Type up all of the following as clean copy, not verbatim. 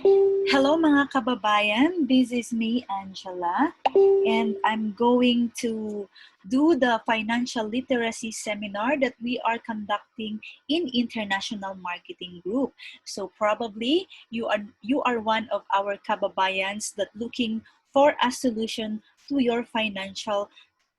Hello mga kababayan, this is me, Angela, and I'm going to do the financial literacy seminar that we are conducting in International Marketing Group. So probably you are one of our kababayans that looking for a solution to your financial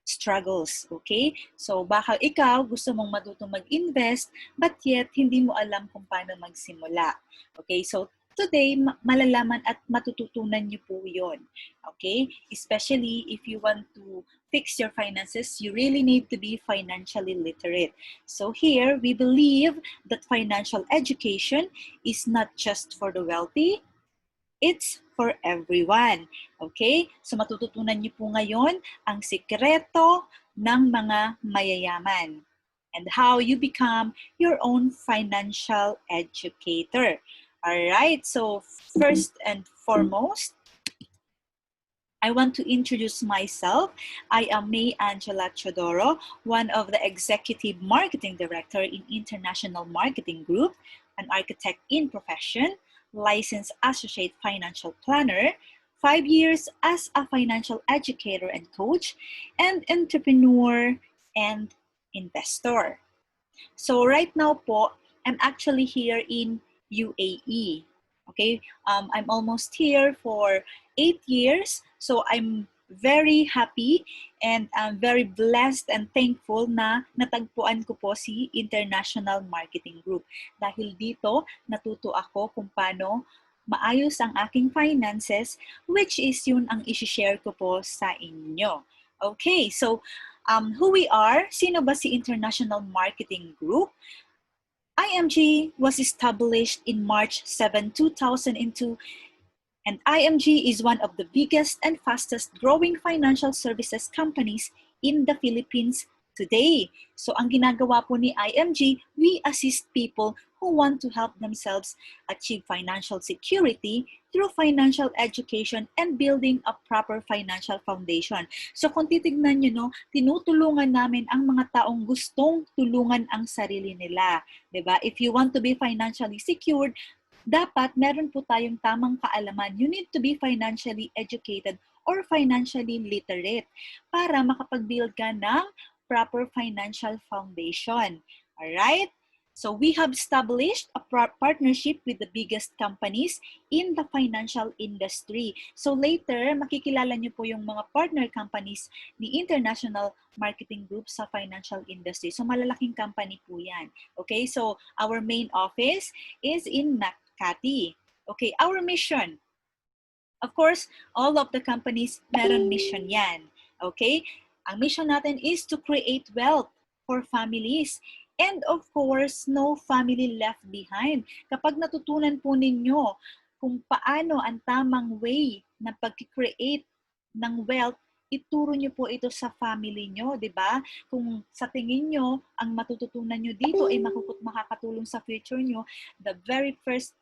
struggles, okay? So baka ikaw gusto mong matutong mag-invest but yet hindi mo alam kung paano magsimula. Okay, so today, malalaman at matututunan niyo po yon. Okay? Especially if you want to fix your finances, you really need to be financially literate. So here, we believe that financial education is not just for the wealthy, it's for everyone. Okay? So matututunan niyo po ngayon ang sikreto ng mga mayayaman and how you become your own financial educator. All right, so first and foremost, I want to introduce myself. I am May Angela Chodoro, one of the Executive Marketing Director in International Marketing Group, an architect in profession, licensed associate financial planner, 5 years as a financial educator and coach, and entrepreneur and investor. So right now po, I'm actually here in UAE. Okay, I'm almost here for 8 years. So I'm very happy and I'm very blessed and thankful na natagpuan ko po si International Marketing Group. Dahil dito, natuto ako kung paano maayos ang aking finances, which is yun ang isi-share ko po sa inyo. Okay, so who we are, sino ba si International Marketing Group? IMG was established in March 7, 2002, and IMG is one of the biggest and fastest growing financial services companies in the Philippines today. So ang ginagawa po ni IMG, we assist people who want to help themselves achieve financial security through financial education and building a proper financial foundation. So kung titignan nyo, no, tinutulungan namin ang mga taong gustong tulungan ang sarili nila. 'Di ba? If you want to be financially secured, dapat meron po tayong tamang kaalaman. You need to be financially educated or financially literate para makapag-build ka ng proper financial foundation. Alright? So we have established a partnership with the biggest companies in the financial industry. So later, makikilala niyo po yung mga partner companies ni International Marketing Group sa financial industry. So malalaking company po yan. Okay, so our main office is in Makati. Okay, our mission. Of course, all of the companies meron mission yan. Okay? Ang mission natin is to create wealth for families. And of course, no family left behind. Kapag natutunan po ninyo kung paano ang tamang way na pag-create ng wealth, ituro nyo po ito sa family nyo, di ba? Kung sa tingin nyo, ang matututunan nyo dito ay makakatulong sa future nyo, the very first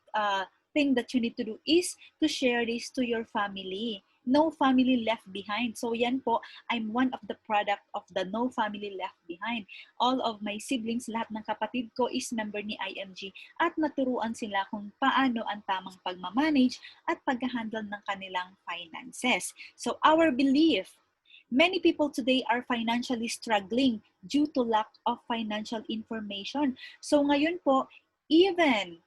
thing that you need to do is to share this to your family. No family left behind. So yan po, I'm one of the product of the no family left behind. All of my siblings, lahat ng kapatid ko is member ni IMG at naturuan sila kung paano ang tamang pagmamanage at pag-handle ng kanilang finances. So our belief, many people today are financially struggling due to lack of financial information. So ngayon po, even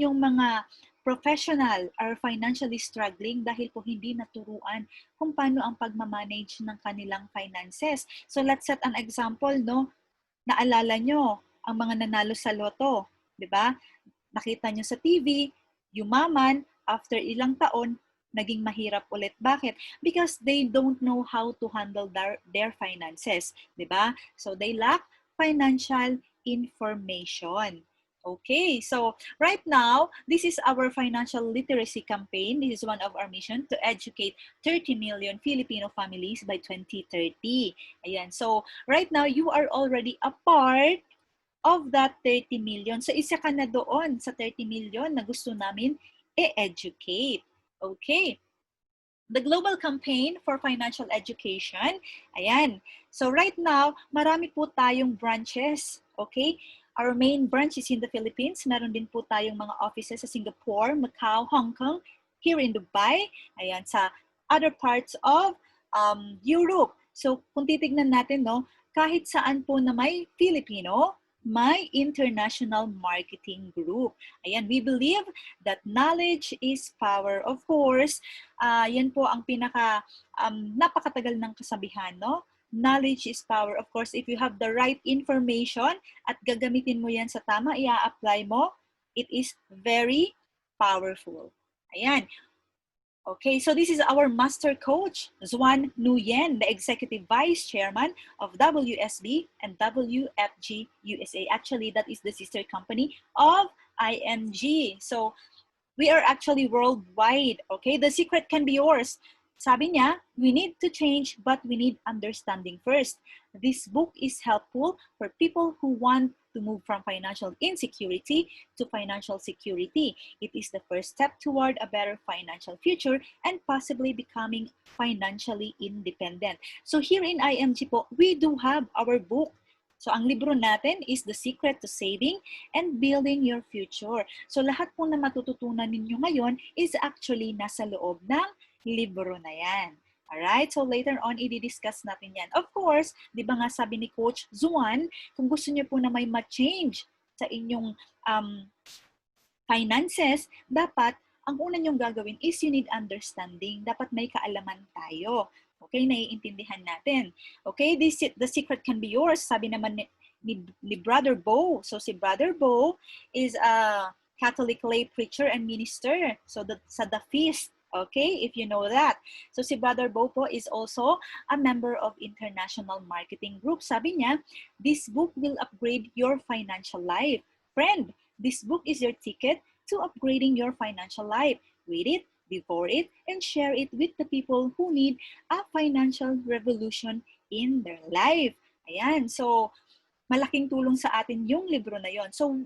yung mga professional are financially struggling dahil po hindi naturuan kung paano ang pagmamanage ng kanilang finances. So let's set an example, no? Naalala nyo ang mga nanalo sa loto, di ba? Nakita nyo sa TV, yumaman, after ilang taon, naging mahirap ulit. Bakit? Because they don't know how to handle their finances, di ba? So they lack financial information. Okay, so right now, this is our financial literacy campaign. This is one of our mission to educate 30 million Filipino families by 2030. Ayan, so right now, you are already a part of that 30 million. So isa ka na doon sa 30 million na gusto namin i-educate. Okay. The Global Campaign for Financial Education. Ayan. So right now, marami po tayong branches. Okay? Our main branch is in the Philippines. Meron din po tayong mga offices sa Singapore, Macau, Hong Kong, here in Dubai, ayan, sa other parts of Europe. So kung titignan natin, no, kahit saan po na may Filipino, may international marketing group. Ayan, we believe that knowledge is power. Of course, yan po ang napakatagal ng kasabihan, no? Knowledge is power. Of course, if you have the right information at gagamitin mo yan sa tama, i-apply mo, it is very powerful. Ayan. Okay, so this is our master coach, Xuan Nguyen, the Executive Vice Chairman of WSB and WFG USA. Actually, that is the sister company of IMG. So, we are actually worldwide, okay? The secret can be yours. Sabi niya, we need to change, but we need understanding first. This book is helpful for people who want to move from financial insecurity to financial security. It is the first step toward a better financial future and possibly becoming financially independent. So here in IMG po, we do have our book. So ang libro natin is The Secret to Saving and Building Your Future. So lahat po na matututunan ninyo ngayon is actually nasa loob ng libro na yan. Alright, so later on, i-discuss natin yan. Of course, di ba nga sabi ni Coach Xuan, kung gusto niyo po na may ma-change sa inyong finances, dapat, ang una niyong gagawin is you need understanding. Dapat may kaalaman tayo. Okay, naiintindihan natin. Okay, the secret can be yours. Sabi naman ni Brother Bo. So si Brother Bo is a Catholic lay preacher and minister. So sa The Feast, okay, if you know that. So si Brother Bo po is also a member of International Marketing Group. Sabi niya, this book will upgrade your financial life. Friend, this book is your ticket to upgrading your financial life. Read it, devour it, and share it with the people who need a financial revolution in their life. Ayan, so malaking tulong sa atin yung libro na yon. So,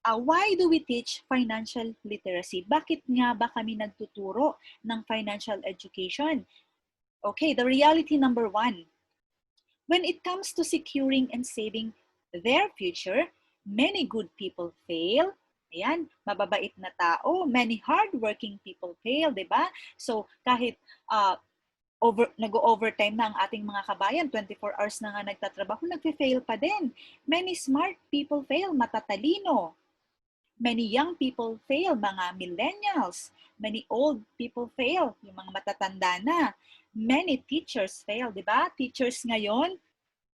why do we teach financial literacy? Bakit nga ba kami nagtuturo ng financial education? Okay, the reality number 1. When it comes to securing and saving their future, many good people fail. Ayan, mababait na tao, many hardworking people fail, di ba? So, kahit nag-overtime na ang ating mga kabayan, 24 hours na nga nagtatrabaho, nag-fail pa din. Many smart people fail, matatalino. Many young people fail, mga millennials. Many old people fail, yung mga matatanda na. Many teachers fail, di ba? Teachers ngayon,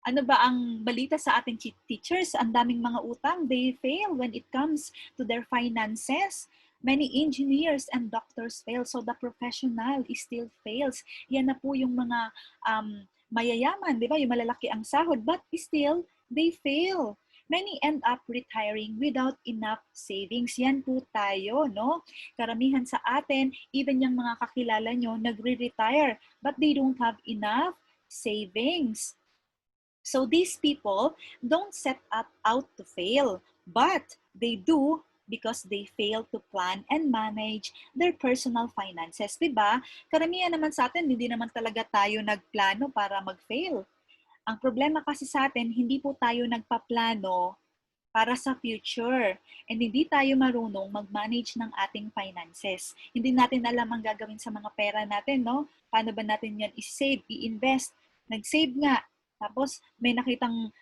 ano ba ang balita sa ating teachers? Ang daming mga utang. They fail when it comes to their finances. Many engineers and doctors fail. So the professional still fails. Yan na po yung mga mayayaman, di ba? Yung malalaki ang sahod. But still, they fail. Many end up retiring without enough savings. Yan po tayo, no? Karamihan sa atin, even yung mga kakilala nyo, nagre-retire. But they don't have enough savings. So these people don't set out to fail, but they do because they fail to plan and manage their personal finances. Diba? Karamihan naman sa atin, hindi naman talaga tayo nagplano para mag-fail. Ang problema kasi sa atin, hindi po tayo nagpaplano para sa future. And hindi tayo marunong mag-manage ng ating finances. Hindi natin alam ang gagawin sa mga pera natin, no? Paano ba natin yan i-save, i-invest? Nag-save nga. Tapos may nakitang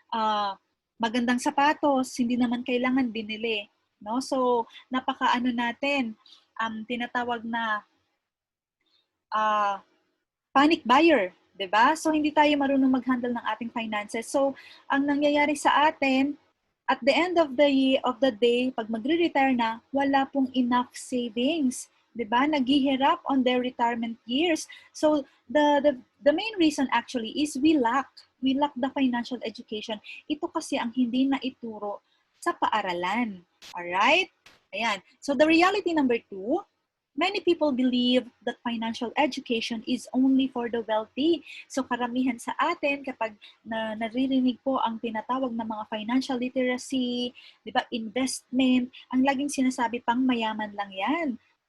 magandang sapatos, hindi naman kailangan binili, no? So napakaano natin, tinatawag na panic buyer, 'di ba? So hindi tayo marunong mag-handle ng ating finances. So ang nangyayari sa atin, at the end of the day, pag magre-retire na, wala pong enough savings. 'Di ba? Naghihirap on their retirement years. So the main reason actually is we lack the financial education. Ito kasi ang hindi na ituro sa paaralan. Alright? Ayan. So the reality number 2, many people believe that financial education is only for the wealthy. So karamihan sa atin, kapag naririnig po ang tinatawag na mga financial literacy, di ba, investment, ang laging sinasabi pang mayaman lang yan.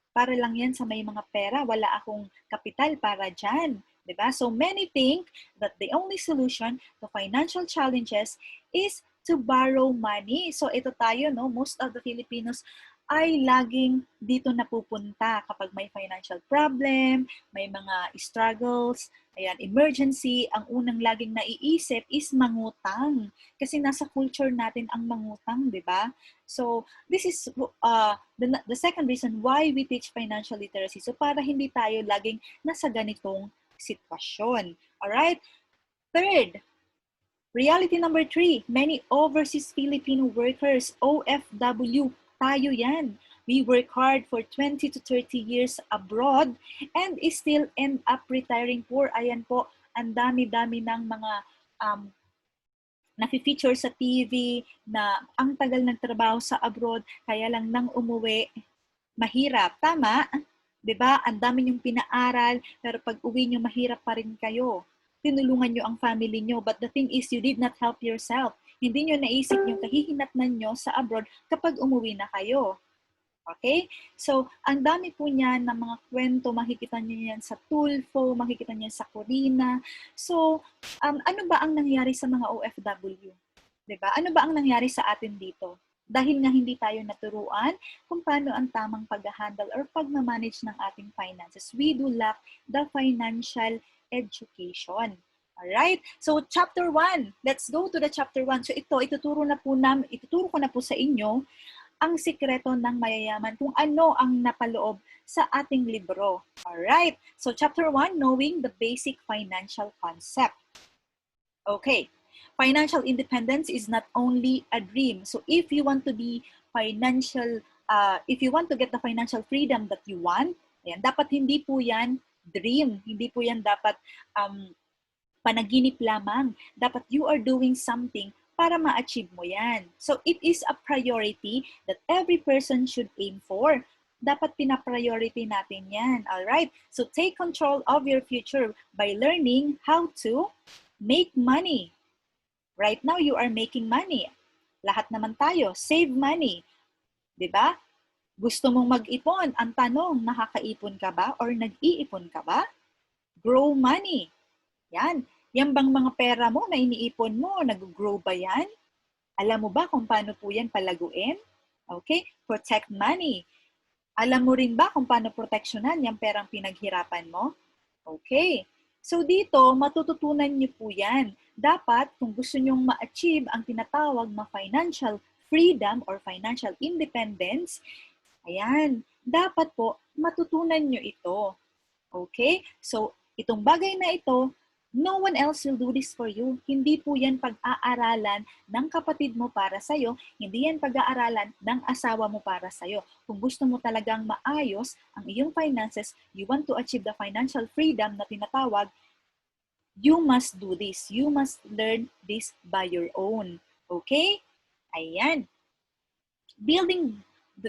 Para lang yan sa may mga pera, wala akong kapital para dyan. Diba? So many think that the only solution to financial challenges is to borrow money. So ito tayo, no? Most of the Filipinos ay laging dito napupunta kapag may financial problem, may mga struggles, ayan, emergency, ang unang laging naiisip is mangutang. Kasi nasa culture natin ang mangutang, di ba? So, this is the second reason why we teach financial literacy. So, para hindi tayo laging nasa ganitong sitwasyon. Alright? Third, reality number 3, many overseas Filipino workers, OFW, tayo yan. We work hard for 20 to 30 years abroad and still end up retiring poor. Ayan po, ang dami-dami ng mga nafi-feature sa TV na ang tagal ng trabaho sa abroad, kaya lang nang umuwi, mahirap. Tama? 'Di ba? Ang dami niyong pinaaral, pero pag uwi niyo mahirap pa rin kayo. Tinulungan niyo ang family niyo, but the thing is you did not help yourself. Hindi niyo naisip yung kahihinatnan niyo sa abroad kapag umuwi na kayo. Okay? So, ang dami po niyan ng mga kwento, makikita niyo yan sa Tulfo, makikita niyo yan sa Corina. So, ano ba ang nangyari sa mga OFW? 'Di ba? Ano ba ang nangyari sa atin dito? Dahil nga hindi tayo naturuan kung paano ang tamang pag-handle or pag-manage ng ating finances. We do lack the financial education. Alright? So, chapter 1. Let's go to the chapter 1. So, ituturo ko na po sa inyo ang sikreto ng mayayaman, kung ano ang napaloob sa ating libro. Alright? So, chapter 1, knowing the basic financial concept. Okay. Financial independence is not only a dream. So if you want to be if you want to get the financial freedom that you want, ayan, dapat hindi po yan dream. Hindi po yan dapat panaginip lamang. Dapat you are doing something para ma-achieve mo yan. So it is a priority that every person should aim for. Dapat pina-priority natin yan. Alright? So take control of your future by learning how to make money. Right now, you are making money. Lahat naman tayo, save money. 'Di ba? Gusto mong mag-ipon. Ang tanong, nakakaipon ka ba or nag-iipon ka ba? Grow money. Yan. Yan bang mga pera mo na iniipon mo, nag-grow ba yan? Alam mo ba kung paano po yan palaguin? Okay? Protect money. Alam mo rin ba kung paano proteksyonan yung perang pinaghirapan mo? Okay. So dito, matututunan niyo po yan. Dapat, kung gusto nyong ma-achieve ang tinatawag na financial freedom or financial independence, ayan, dapat po matutunan nyo ito. Okay? So, itong bagay na ito, no one else will do this for you. Hindi po yan pag-aaralan ng kapatid mo para sa'yo. Hindi yan pag-aaralan ng asawa mo para sa'yo. Kung gusto mo talagang maayos ang iyong finances, you want to achieve the financial freedom na tinatawag, you must do this. You must learn this by your own. Okay? Ayan.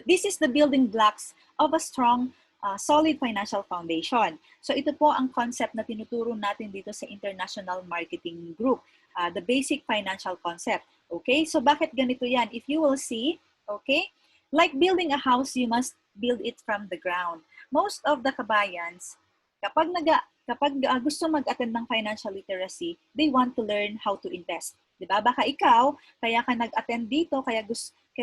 This is the building blocks of a strong solid financial foundation. So ito po ang concept na tinuturo natin dito sa International Marketing Group, the basic financial concept. Okay? So bakit ganito yan? If you will see, okay, like building a house, you must build it from the ground. Most of the kabayans, kapag gusto mag-attend ng financial literacy, they want to learn how to invest. Diba? Baka ikaw, kaya ka nag-attend dito, kaya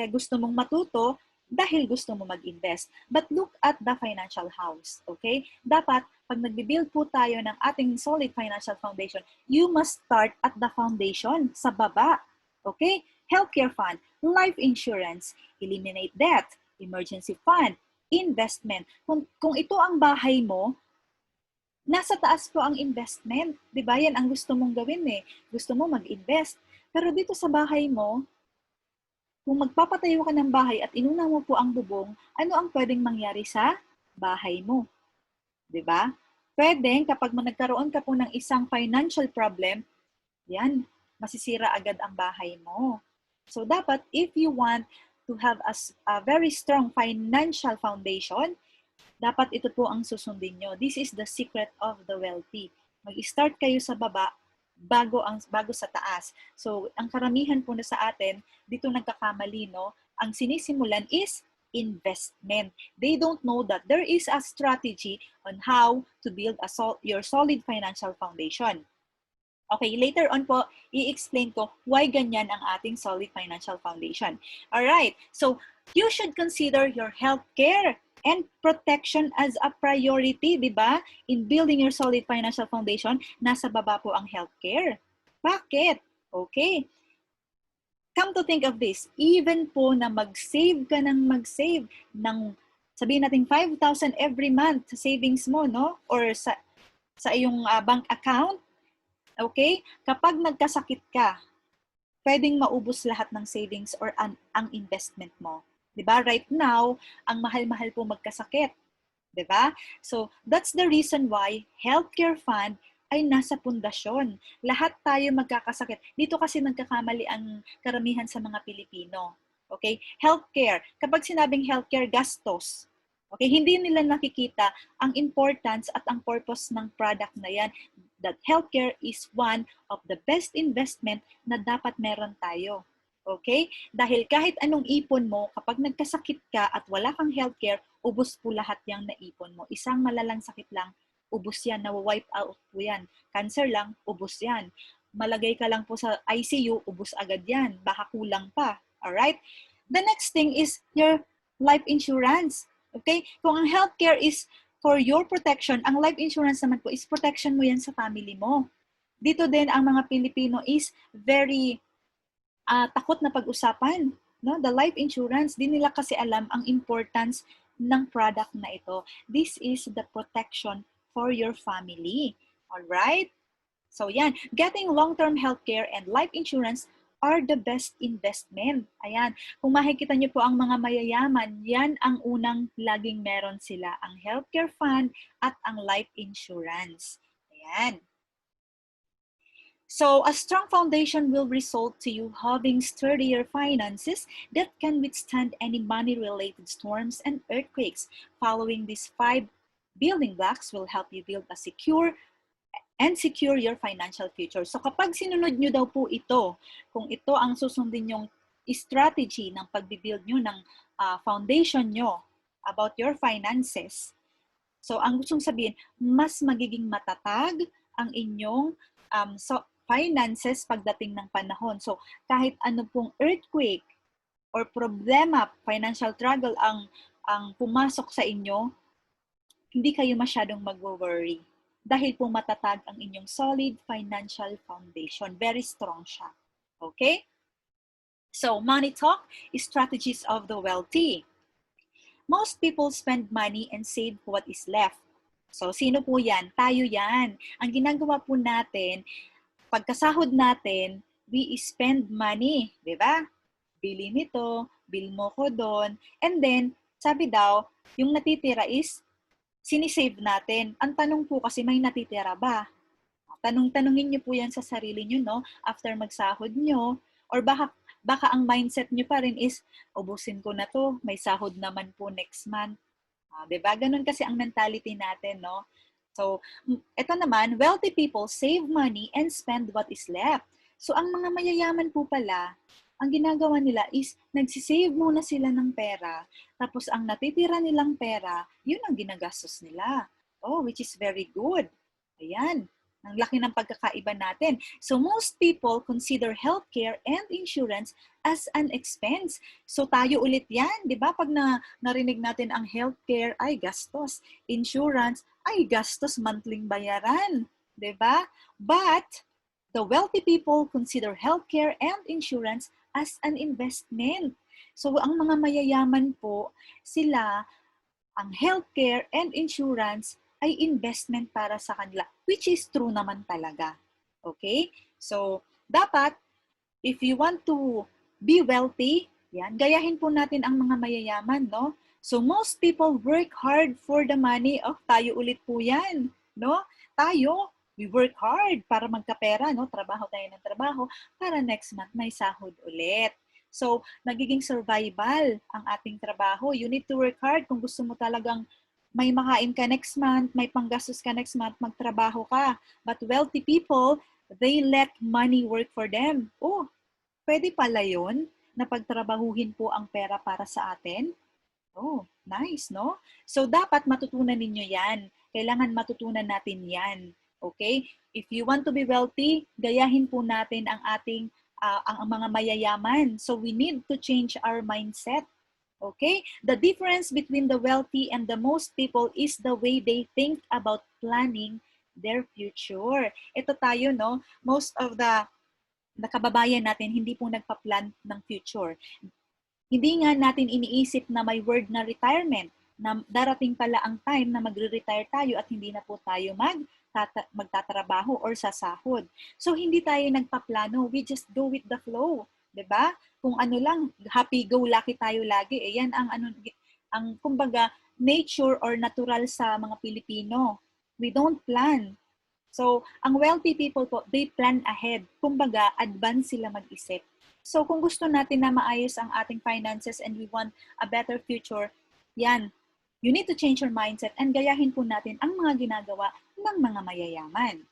gusto mong matuto, dahil gusto mo mag-invest. But look at the financial house, okay? Dapat, pag nag-build po tayo ng ating solid financial foundation, you must start at the foundation, sa baba, okay? Healthcare fund, life insurance, eliminate debt, emergency fund, investment. Kung ito ang bahay mo, nasa taas po ang investment. Diba? Yan ang gusto mong gawin eh. Gusto mo mag-invest. Pero dito sa bahay mo, kung magpapatayo ka ng bahay at inuna mo po ang bubong, ano ang pwedeng mangyari sa bahay mo? 'Di ba? Pwedeng kapag nagkaroon ka po ng isang financial problem, yan, masisira agad ang bahay mo. So dapat if you want to have a very strong financial foundation, dapat ito po ang susundin nyo. This is the secret of the wealthy. Mag-start kayo sa baba bago sa taas. So, ang karamihan po na sa atin, dito nagkakamali, no? Ang sinisimulan is investment. They don't know that there is a strategy on how to build your solid financial foundation. Okay, later on po, i-explain ko why ganyan ang ating solid financial foundation. Alright, so you should consider your healthcare and protection as a priority, di ba? In building your solid financial foundation, nasa baba po ang healthcare. Bakit? Okay. Come to think of this, even po na mag-save ka ng mag-save ng, sabihin natin 5,000 every month sa savings mo, no? Or sa iyong bank account, okay? Kapag nagkasakit ka, pwedeng maubos lahat ng savings or ang investment mo. 'Di ba? Right now, ang mahal-mahal po magkasakit. 'Di ba? So, that's the reason why healthcare fund ay nasa pundasyon. Lahat tayo magkakasakit. Dito kasi nagkakamali ang karamihan sa mga Pilipino. Okay? Healthcare. Kapag sinabing healthcare, gastos. Okay? Hindi nila nakikita ang importance at ang purpose ng product na yan. That healthcare is one of the best investment na dapat meron tayo. Okay? Dahil kahit anong ipon mo, kapag nagkasakit ka at wala kang healthcare, ubos po lahat yung naipon mo. Isang malalang sakit lang, ubos yan, na-wipe out po yan. Cancer lang, ubos yan. Malagay ka lang po sa ICU, ubos agad yan. Baka kulang pa. Alright? The next thing is your life insurance. Okay? Kung ang healthcare is for your protection, ang life insurance naman po is protection mo yan sa family mo. Dito din ang mga Pilipino is very takot na pag-usapan. No? The life insurance, di nila kasi alam ang importance ng product na ito. This is the protection for your family. Alright? So yan, getting long-term healthcare and life insurance are the best investment. Ayan, kung makikita niyo po ang mga mayayaman, yan ang unang laging meron sila, ang healthcare fund at ang life insurance. Ayan. So, a strong foundation will result to you having sturdier finances that can withstand any money-related storms and earthquakes. Following these 5 building blocks will help you build a secure your financial future. So, kapag sinunod nyo daw po ito, kung ito ang susundin yung strategy ng pagbibuild nyo ng foundation nyo about your finances, so ang gustong sabihin, mas magiging matatag ang inyong finances pagdating ng panahon. So, kahit ano pong earthquake or problema, financial struggle ang pumasok sa inyo, hindi kayo masyadong mag-worry. Dahil po matatag ang inyong solid financial foundation. Very strong siya. Okay? So, money talk is strategies of the wealthy. Most people spend money and save what is left. So, sino po yan? Tayo yan. Ang ginagawa po natin, pagkasahod natin, we spend money, di ba? Bili nito, bill mo ko doon, and then, sabi daw, yung natitira is, sinisave natin. Ang tanong po kasi, may natitira ba? Tanungin niyo po yan sa sarili niyo, no? After magsahod niyo, or baka ang mindset niyo pa rin is, ubusin ko na to, may sahod naman po next month. Diba? Ganun kasi ang mentality natin, no? So, ito naman, wealthy people save money and spend what is left. So, ang mga mayayaman po pala, ang ginagawa nila is nagsisave muna sila ng pera, tapos ang natitira nilang pera, yun ang ginagastos nila. Oh, which is very good. Ayan. Ang laki ng pagkakaiba natin. So most people consider healthcare and insurance as an expense. So tayo ulit yan, di ba? Pag narinig natin ang healthcare, ay gastos. Insurance, ay gastos, monthly bayaran. Di ba? But the wealthy people consider healthcare and insurance as an investment. So ang mga mayayaman po, sila, ang healthcare and insurance ay investment para sa kanila, which is true naman talaga. Okay? So, dapat, if you want to be wealthy, yan, gayahin po natin ang mga mayayaman, no? So, most people work hard for the money. Oh, tayo ulit po yan, no? Tayo, we work hard para magkapera, no? Trabaho tayo ng trabaho para next month may sahod ulit. So, nagiging survival ang ating trabaho. You need to work hard kung gusto mo talagang may makain ka next month, may panggastos ka next month, magtrabaho ka. But wealthy people, they let money work for them. Oh, pwede pala yun na pagtrabahuhin po ang pera para sa atin. Oh, nice, no? So, dapat matutunan ninyo yan. Kailangan matutunan natin yan. Okay? If you want to be wealthy, gayahin po natin ang ating ang mga mayayaman. So we need to change our mindset. Okay? The difference between the wealthy and the most people is the way they think about planning their future. Ito tayo, no? Most of the kababayan natin hindi po nagpa-plan ng future. Hindi nga natin iniisip na may word na retirement, na darating pala ang time na magre-retire tayo at hindi na po tayo magtatrabaho or sasahod. So hindi tayo nagpaplano, we just go with the flow, 'di ba? Kung ano lang, happy go lucky tayo lagi. Yan ang kumbaga nature or natural sa mga Pilipino. We don't plan. So, ang wealthy people po, they plan ahead. Kumbaga, advance sila mag-isip. So, kung gusto natin na maayos ang ating finances and we want a better future, yan, you need to change your mindset and gayahin po natin ang mga ginagawa ng mga mayayaman.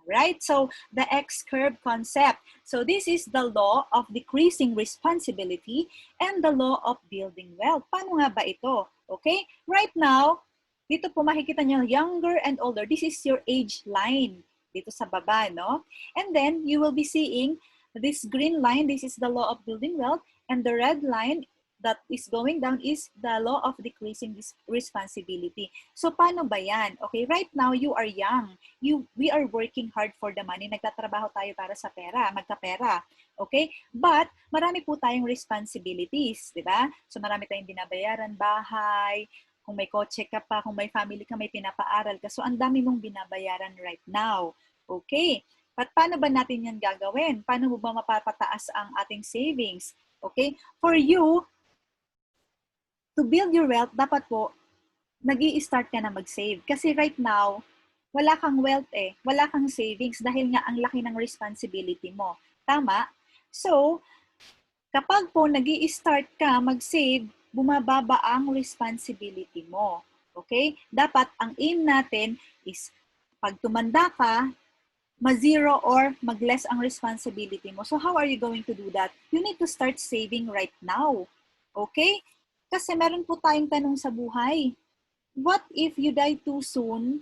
Right? So, the X-curve concept. So, this is the law of decreasing responsibility and the law of building wealth. Paano nga ba ito? Okay? Right now, dito po makikita nyo, younger and older. This is your age line dito sa baba, no? And then, you will be seeing this green line. This is the law of building wealth. And the red line that is going down is the law of decreasing this responsibility. So, paano ba yan? Okay, right now, you are young. We are working hard for the money. Nagtatrabaho tayo para sa pera, magkapera. Okay? But, marami po tayong responsibilities, di ba? So, marami tayong binabayaran, bahay, kung may kotse ka pa, kung may family ka, may pinapaaral ka. So, ang dami mong binabayaran right now. Okay. But paano ba natin yan gagawin? Paano mo ba mapapataas ang ating savings? Okay. For you, to build your wealth, dapat po, nag-i-start ka na mag-save. Kasi right now, wala kang wealth eh. Wala kang savings dahil nga ang laki ng responsibility mo. Tama? So, kapag po nag-i-start ka mag-save, bumababa ang responsibility mo. Okay? Dapat ang aim natin is pag tumanda ka, ma-zero or mag-less ang responsibility mo. So how are you going to do that? You need to start saving right now. Okay? Kasi meron po tayong tanong sa buhay. What if you die too soon?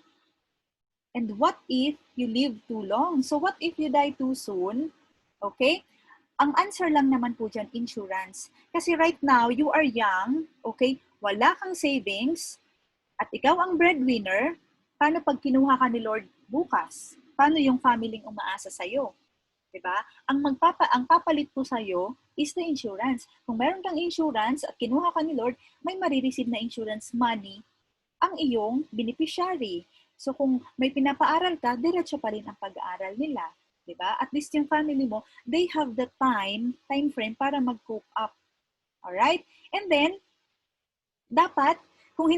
And what if you live too long? So what if you die too soon? Okay? Ang answer lang naman po dyan, insurance. Kasi right now, you are young, okay? Wala kang savings, at ikaw ang breadwinner, paano pag kinuha ka ni Lord bukas? Paano yung family umaasa sa'yo? Diba? Ang papalit po sa'yo is the insurance. Kung meron kang insurance at kinuha ka ni Lord, may marireceive na insurance money ang iyong beneficiary. So kung may pinapaaral ka, diretso pa rin ang pag-aaral nila. Diba? At least yung family mo, they have the time frame para mag-cope up. Alright? And then, dapat, kung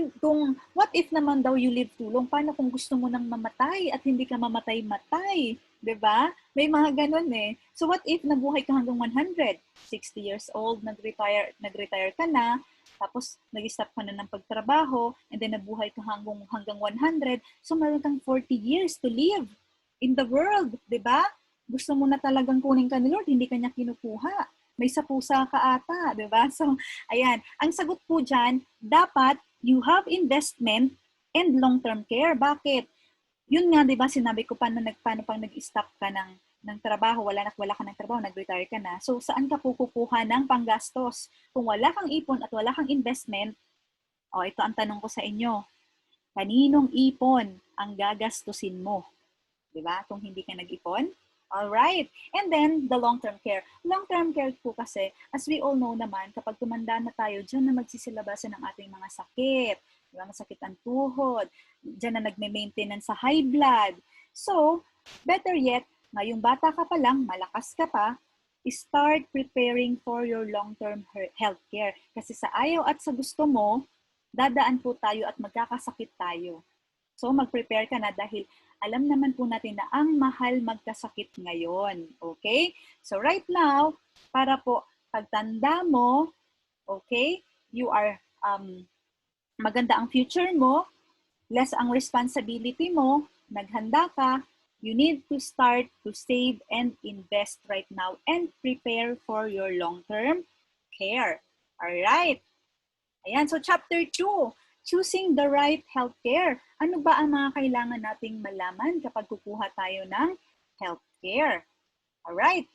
what if naman daw you live too long, paano kung gusto mo nang mamatay at hindi ka mamatay-matay? Diba? May mga ganun eh. So what if nabuhay ka hanggang 100? 60 years old, nag-retire ka na, tapos nag-stop ka na ng pagtrabaho, and then nabuhay ka hanggang 100, so meron kang 40 years to live in the world, diba? Gusto mo na talagang kunin ka ni Lord, hindi ka niya kinukuha. May sapusa ka ata, di ba? So, ayan. Ang sagot po dyan, dapat you have investment and long-term care. Bakit? Yun nga, di ba, sinabi ko paano pang nag-stop ka ng trabaho, wala ka ng trabaho, nag-retire ka na. So, saan ka po kukuha ng panggastos? Kung wala kang ipon at wala kang investment, ito ang tanong ko sa inyo. Kaninong ipon ang gagastusin mo? Di ba? Kung hindi ka nag-ipon? Alright. And then, the long-term care. Long-term care po kasi, as we all know naman, kapag tumanda na tayo, dyan na magsisilabasan ng ating mga sakit. Diba? Masakit ang tuhod. Dyan na nagme-maintenance sa high blood. So, better yet, ngayong bata ka pa lang, malakas ka pa, start preparing for your long-term health care. Kasi sa ayaw at sa gusto mo, dadaan po tayo at magkakasakit tayo. So, mag-prepare ka na dahil alam naman po natin na ang mahal magkasakit ngayon. Okay? So, right now, para po pagtanda mo, okay, you are, maganda ang future mo, less ang responsibility mo, naghanda ka, you need to start to save and invest right now and prepare for your long-term care. Alright? Ayan, so chapter 2. choosing the right healthcare. Ano ba ang mga kailangan nating malaman kapag kukuha tayo ng healthcare? Alright.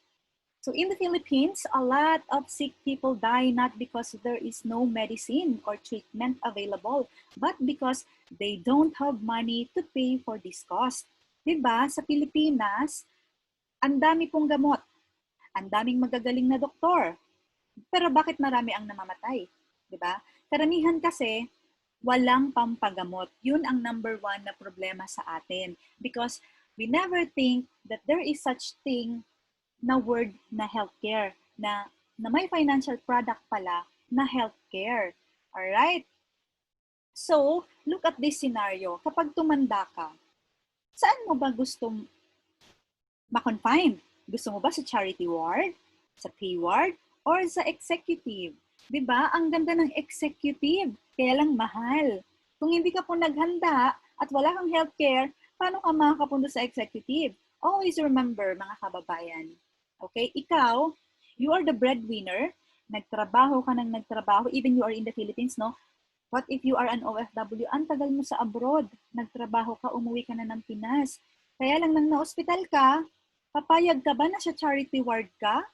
So in the Philippines, a lot of sick people die not because there is no medicine or treatment available, but because they don't have money to pay for this cost. Diba? Sa Pilipinas, ang dami pong gamot, ang daming magagaling na doktor. Pero bakit marami ang namamatay? Diba? Karamihan kasi, walang pampagamot. Yun ang number one na problema sa atin. Because we never think that there is such thing na word na healthcare, na may financial product pala na healthcare. Alright? So, look at this scenario. Kapag tumanda ka, saan mo ba gustong ma-confine? Gusto mo ba sa charity ward, sa pay ward, or sa executive? Diba? Ang ganda ng executive, kaya lang mahal. Kung hindi ka po naghanda at wala kang healthcare, paano ka makakapunta sa executive? Always remember, mga kababayan, okay, ikaw, you are the breadwinner, nagtrabaho ka ng nagtrabaho, even you are in the Philippines, no? What if you are an OFW? Ang tagal mo sa abroad, nagtrabaho ka, umuwi ka na ng Pinas. Kaya lang nang na-hospital ka, papayag ka ba na sa charity ward ka?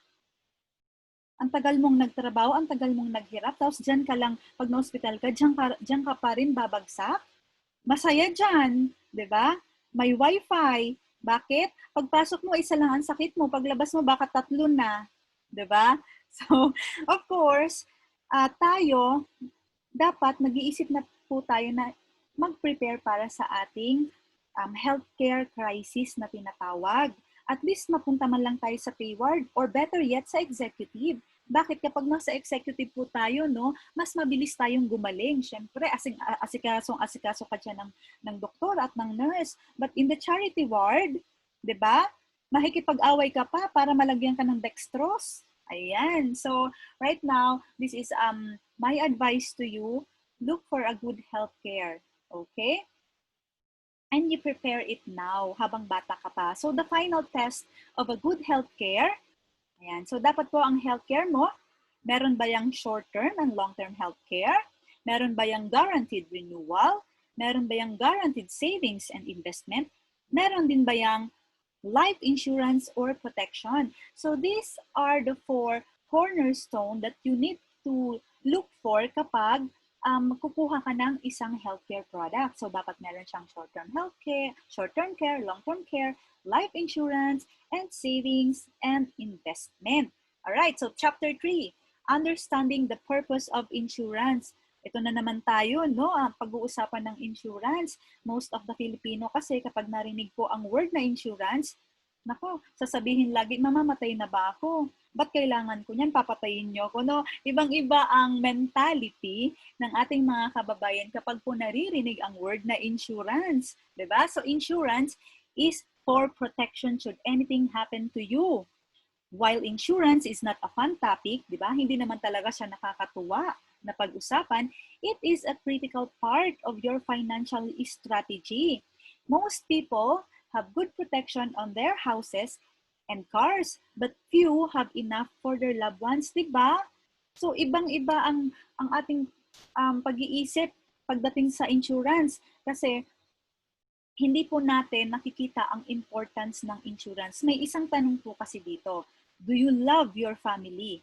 Ang tagal mong nagtrabaho, ang tagal mong naghirap, tapos dyan ka lang, pag na-hospital ka, dyan ka pa rin babagsak? Masaya dyan, di ba? May wifi. Bakit? Pagpasok mo, isa lang ang sakit mo. Paglabas mo, baka 3 na. Diba? So, of course, tayo, dapat nag-iisip na po tayo na mag-prepare para sa ating healthcare crisis na tinatawag. At least mapunta man lang tayo sa pay ward or better yet sa executive. Bakit? Kapag nasa executive po tayo, no, mas mabilis tayong gumaling. Siyempre, asikaso ka dyan ng doktor at ng nurse. But in the charity ward, di ba, makikipag-away ka pa para malagyan ka ng dextrose. Ayan. So, right now, this is my advice to you. Look for a good healthcare. Okay? And you prepare it now habang bata ka pa. So, the final test of a good healthcare. Ayan. So, dapat po ang healthcare mo, meron ba yung short-term and long-term healthcare? Meron ba yung guaranteed renewal? Meron ba yung guaranteed savings and investment? Meron din ba yung life insurance or protection? So, these are the 4 cornerstone that you need to look for kapag kukuha ka ng isang healthcare product. So, dapat meron siyang short-term healthcare, short-term care, long-term care, life insurance, and savings and investment. Alright, so chapter 3, understanding the purpose of insurance. Ito na naman tayo, no? Pag-uusapan ng insurance. Most of the Filipino kasi kapag narinig po ang word na insurance, nako, sasabihin lagi, mamamatay na ba ako? Ba't kailangan ko niyan? Papatayin niyo ako, no? Ibang-iba ang mentality ng ating mga kababayan kapag po naririnig ang word na insurance. Diba? So insurance is for protection should anything happen to you. While insurance is not a fun topic, di ba? Hindi naman talaga siya nakakatuwa na pag-usapan, it is a critical part of your financial strategy. Most people have good protection on their houses and cars, but few have enough for their loved ones, di ba? So, ibang-iba ang ating pag-iisip pagdating sa insurance kasi hindi po natin nakikita ang importance ng insurance. May isang tanong po kasi dito. Do you love your family?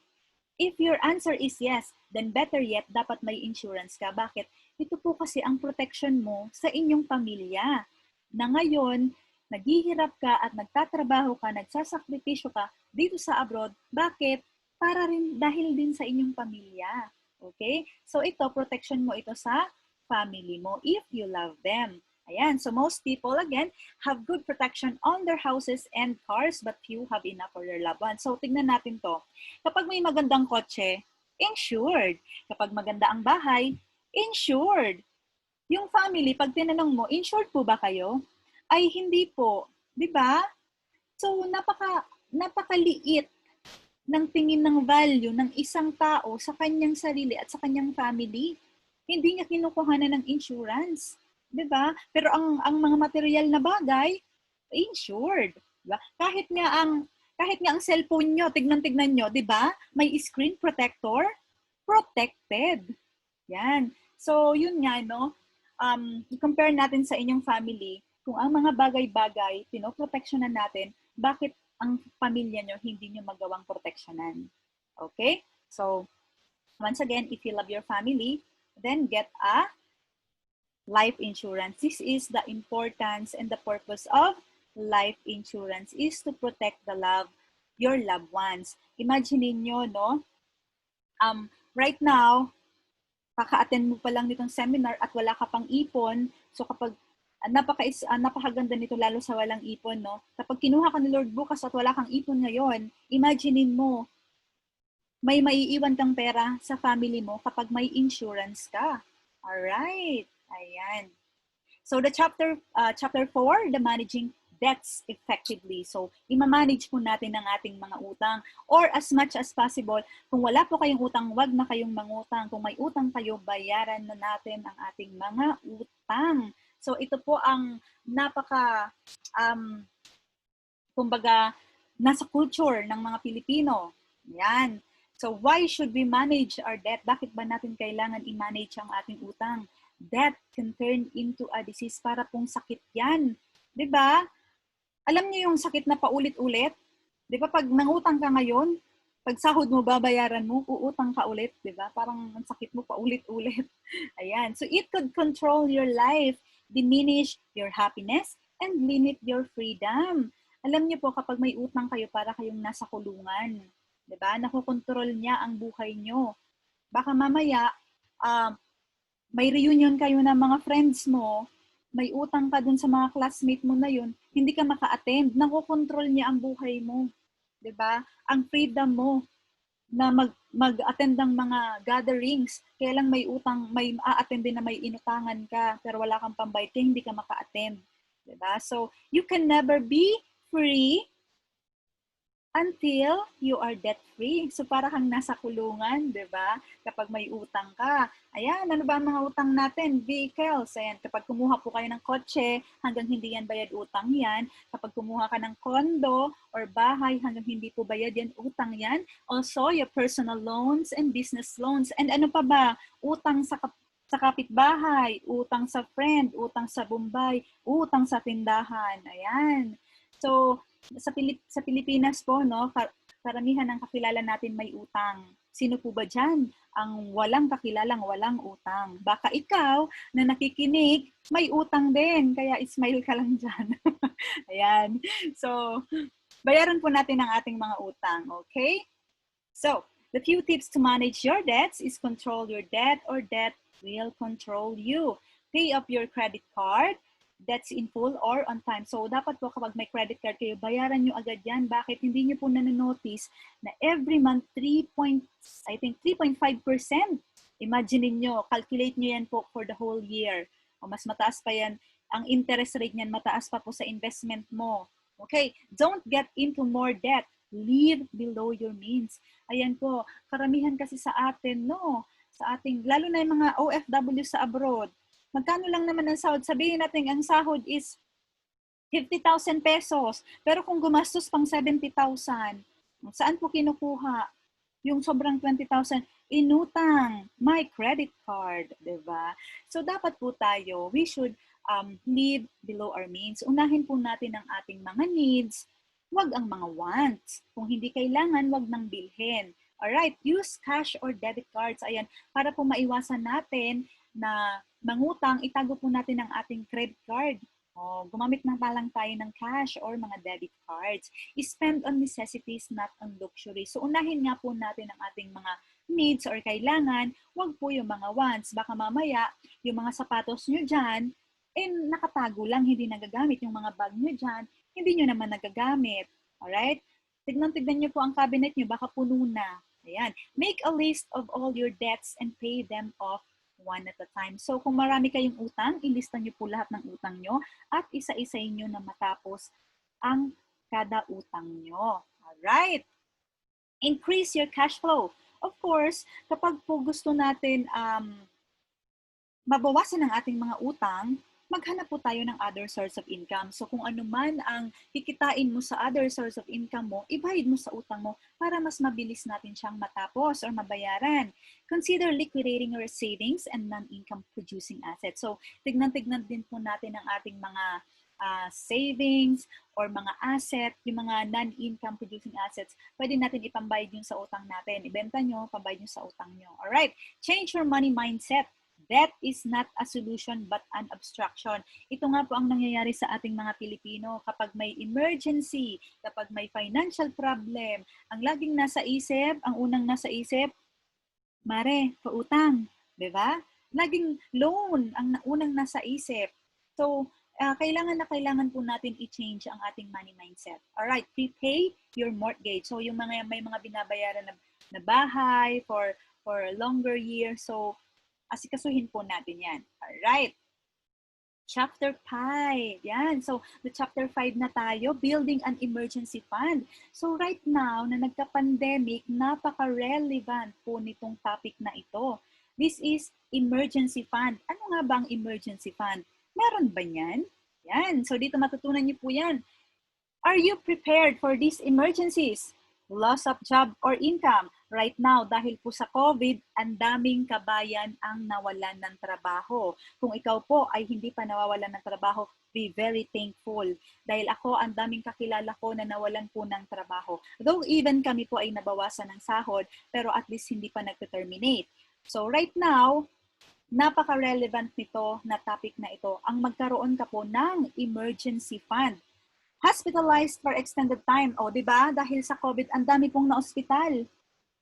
If your answer is yes, then better yet, dapat may insurance ka. Bakit? Ito po kasi ang protection mo sa inyong pamilya. Na ngayon, naghihirap ka at nagtatrabaho ka, nagsasakripisyo ka dito sa abroad. Bakit? Para rin dahil din sa inyong pamilya. Okay? So ito, protection mo ito sa family mo if you love them. Ayan, so most people, again, have good protection on their houses and cars, but few have enough for their loved ones. So, tignan natin to. Kapag may magandang kotse, insured. Kapag maganda ang bahay, insured. Yung family, pag tinanong mo, insured po ba kayo? Ay, hindi po. Diba? So, napakaliit ng tingin ng value ng isang tao sa kanyang sarili at sa kanyang family. Hindi niya kinukuhanan ng insurance. Diba? Pero ang mga material na bagay, insured. Diba? Kahit nga ang cellphone nyo, tignan nyo, diba? May screen protector, protected. Yan. So, yun nga, no? I-compare natin sa inyong family, kung ang mga bagay-bagay, pinoproteksyonan natin, bakit ang pamilya nyo hindi nyo magawang proteksyonan? Okay? So, once again, if you love your family, then get a life insurance. This is the importance and the purpose of life insurance is to protect your loved ones. Imagine niyo, no? Right now, kaka-attend mo pa lang nitong seminar at wala ka pang ipon. So kapag napakaganda nito lalo sa walang ipon, no? Kapag kinuha ka ni Lord bukas at wala kang ipon ngayon, imaginein mo, may maiiwan kang pera sa family mo kapag may insurance ka. Alright. Ayan. So the chapter 4, the managing debts effectively. So i-manage po natin ang ating mga utang, or as much as possible, kung wala po kayong utang, wag na kayong mangutang. Kung may utang kayo, bayaran na natin ang ating mga utang. So ito po ang napaka kumbaga nasa culture ng mga Pilipino. Yan. So why should we manage our debt? Bakit ba natin kailangan i-manage ang ating utang? Debt can turn into a disease. Para pong sakit yan. 'Di ba? Alam niyo yung sakit na paulit-ulit? 'Di ba pag nangutang ka ngayon, pag sahod mo, babayaran mo, uutang ka ulit, 'di ba? Parang ang sakit mo paulit-ulit. Ayan. So it could control your life, diminish your happiness, and limit your freedom. Alam niyo po, kapag may utang kayo, para kayong nasa kulungan. 'Di ba? Nakokontrol niya ang buhay niyo. Baka mamaya, may reunion kayo ng mga friends mo, may utang ka dun sa mga classmate mo na yun, hindi ka maka-attend, nakokontrol niya ang buhay mo. 'Di ba? Ang freedom mo na mag-attend ng mga gatherings, kaya lang may utang, may a-attend din na may inutangan ka, pero wala kang pambayad, kaya hindi ka maka-attend. 'Di ba? So, you can never be free until you are debt-free. So, para kang nasa kulungan, di ba? Kapag may utang ka. Ayan, ano ba ang mga utang natin? Vehicles. Ayan, kapag kumuha po kayo ng kotse, hanggang hindi yan bayad, utang yan. Kapag kumuha ka ng kondo or bahay, hanggang hindi po bayad yan, utang yan. Also, your personal loans and business loans. And ano pa ba? Utang sa kapitbahay, utang sa friend, utang sa Bombay, utang sa tindahan. Ayan. So, sa Pilipinas po, no, karamihan ng kakilala natin may utang. Sino po ba dyan ang walang kakilalang walang utang? Baka ikaw na nakikinig, may utang din. Kaya smile ka lang dyan. Ayan. So, bayaran po natin ang ating mga utang. Okay? So, the few tips to manage your debts is control your debt or debt will control you. Pay up your credit card, debts in full or on time. So, dapat po kapag may credit card kayo, bayaran nyo agad yan. Bakit? Hindi nyo po nanonotice na every month, 3.5%. Imagine nyo, calculate nyo yan po for the whole year. O mas mataas pa yan. Ang interest rate niyan, mataas pa po sa investment mo. Okay? Don't get into more debt. Live below your means. Ayan po, karamihan kasi sa atin, no? Sa ating, lalo na yung mga OFW sa abroad, magkano lang naman ang sahod? Sabihin natin, ang sahod is 50,000 pesos. Pero kung gumastos pang 70,000, saan po kinukuha? Yung sobrang 20,000, inutang, my credit card, diba? So, dapat po tayo, we should live below our means. Unahin po natin ang ating mga needs, wag ang mga wants. Kung hindi kailangan, wag nang bilhin. Alright, use cash or debit cards. Ayan, para po maiwasan natin na mangutang, itago po natin ang ating credit card. Gumamit na lang tayo ng cash or mga debit cards. Spend on necessities, not on luxury. So unahin nga po natin ang ating mga needs or kailangan, wag po yung mga wants. Baka mamaya, yung mga sapatos nyo dyan, nakatago lang, hindi nagagamit. Yung mga bag nyo dyan, hindi nyo naman nagagamit. Alright? Tignan nyo po ang cabinet nyo, baka puno na. Ayan. Make a list of all your debts and pay them off one at a time. So, kung marami kayong utang, ilista nyo po lahat ng utang nyo at isa-isayin nyo na matapos ang kada utang nyo. Alright? Increase your cash flow. Of course, kapag po gusto natin mabawasan ang ating mga utang, maghanap po tayo ng other source of income. So kung ano man ang kikitain mo sa other source of income mo, ibahid mo sa utang mo para mas mabilis natin siyang matapos or mabayaran. Consider liquidating your savings and non-income producing assets. So tignan-tignan din po natin ang ating mga savings or mga asset, yung mga non-income producing assets, pwede natin ipambayad yung sa utang natin. Ibenta nyo, pambayad nyo sa utang nyo. Alright, change your money mindset. Debt is not a solution but an obstruction. Ito nga po ang nangyayari sa ating mga Pilipino. Kapag may emergency, kapag may financial problem, ang laging nasa isip, ang unang nasa isip, mare, pautang, 'di ba? Laging loan ang unang nasa isip. So, kailangan po natin i-change ang ating money mindset. Alright, prepay your mortgage. So, yung may mga binabayaran na bahay for a longer year. So, asikasuhin po natin yan. Alright. Chapter 5. Yan. So, the chapter 5 na tayo, building an emergency fund. So, right now, na nagka-pandemic, napaka-relevant po nitong topic na ito. This is emergency fund. Ano nga ba ang emergency fund? Meron ba yan? Yan. So, dito matutunan niyo po yan. Are you prepared for these emergencies? Loss of job or income. Right now, dahil po sa COVID, ang daming kabayan ang nawalan ng trabaho. Kung ikaw po ay hindi pa nawawalan ng trabaho, be very thankful. Dahil ako, ang daming kakilala ko na nawalan po ng trabaho. Though even kami po ay nabawasan ng sahod, pero at least hindi pa nagte-terminate. So right now, napaka-relevant nito na topic na ito. Ang magkaroon ka po ng emergency fund. Hospitalized for extended time. O, di ba? Dahil sa COVID, ang dami pong na-ospital.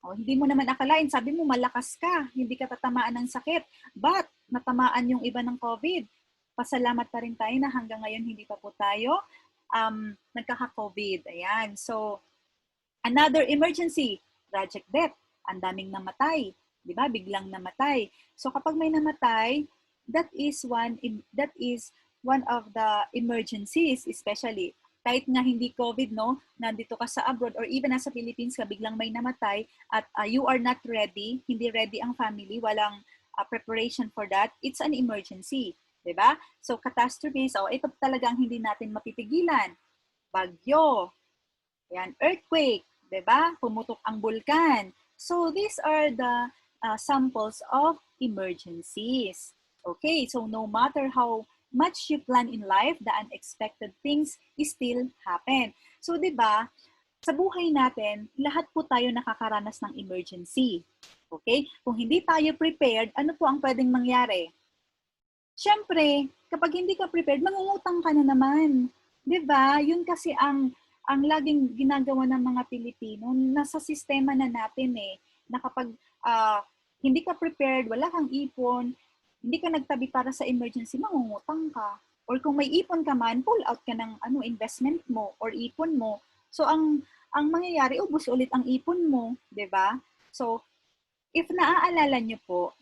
O, hindi mo naman akalain. Sabi mo, malakas ka. Hindi ka tatamaan ng sakit. But, natamaan yung iba ng COVID. Pasalamat pa rin tayo na hanggang ngayon hindi pa po tayo nagkaka-COVID. Ayan. So, another emergency. Tragic death. Ang daming namatay. Di ba? Biglang namatay. So, kapag may namatay, that is one of the emergencies, especially kahit nga hindi COVID, no, nandito ka sa abroad or even nasa Philippines ka, biglang may namatay at you are not ready, hindi ready ang family, walang preparation for that, it's an emergency. Diba? So, catastrophes, ito talaga ang hindi natin mapipigilan. Bagyo, yan, earthquake, diba? Pumutok ang bulkan. So, these are the samples of emergencies. Okay, so no matter how much you plan in life, the unexpected things still happen. So, di ba, sa buhay natin, lahat po tayo nakakaranas ng emergency. Okay? Kung hindi tayo prepared, ano po ang pwedeng mangyari? Siyempre, kapag hindi ka prepared, mangungutang ka na naman. Di ba? Yun kasi ang laging ginagawa ng mga Pilipino, nasa sistema na natin na kapag hindi ka prepared, wala kang ipon, hindi ka nagtabi para sa emergency, mangungutang ka. Or kung may ipon ka man, pull out ka ng investment mo or ipon mo. So ang mangyayari, ubos ulit ang ipon mo, 'di ba? So if naaalala niyo po,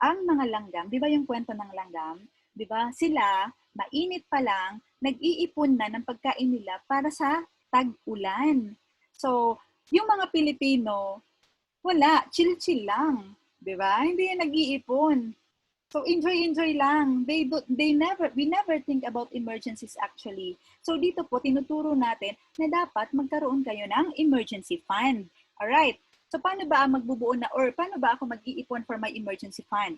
ang mga langgam, 'di ba yung kwento ng langgam? 'Di ba? Sila, mainit pa lang, nag-iipon na ng pagkain nila para sa tag-ulan. So, yung mga Pilipino, wala, chill-chill lang, 'di ba? Hindi yan nag-iipon. So enjoy lang. We never think about emergencies actually. So dito po tinuturo natin na dapat magkaroon kayo ng emergency fund. Alright. So paano ba magbubuo na or paano ba ako mag-iipon for my emergency fund?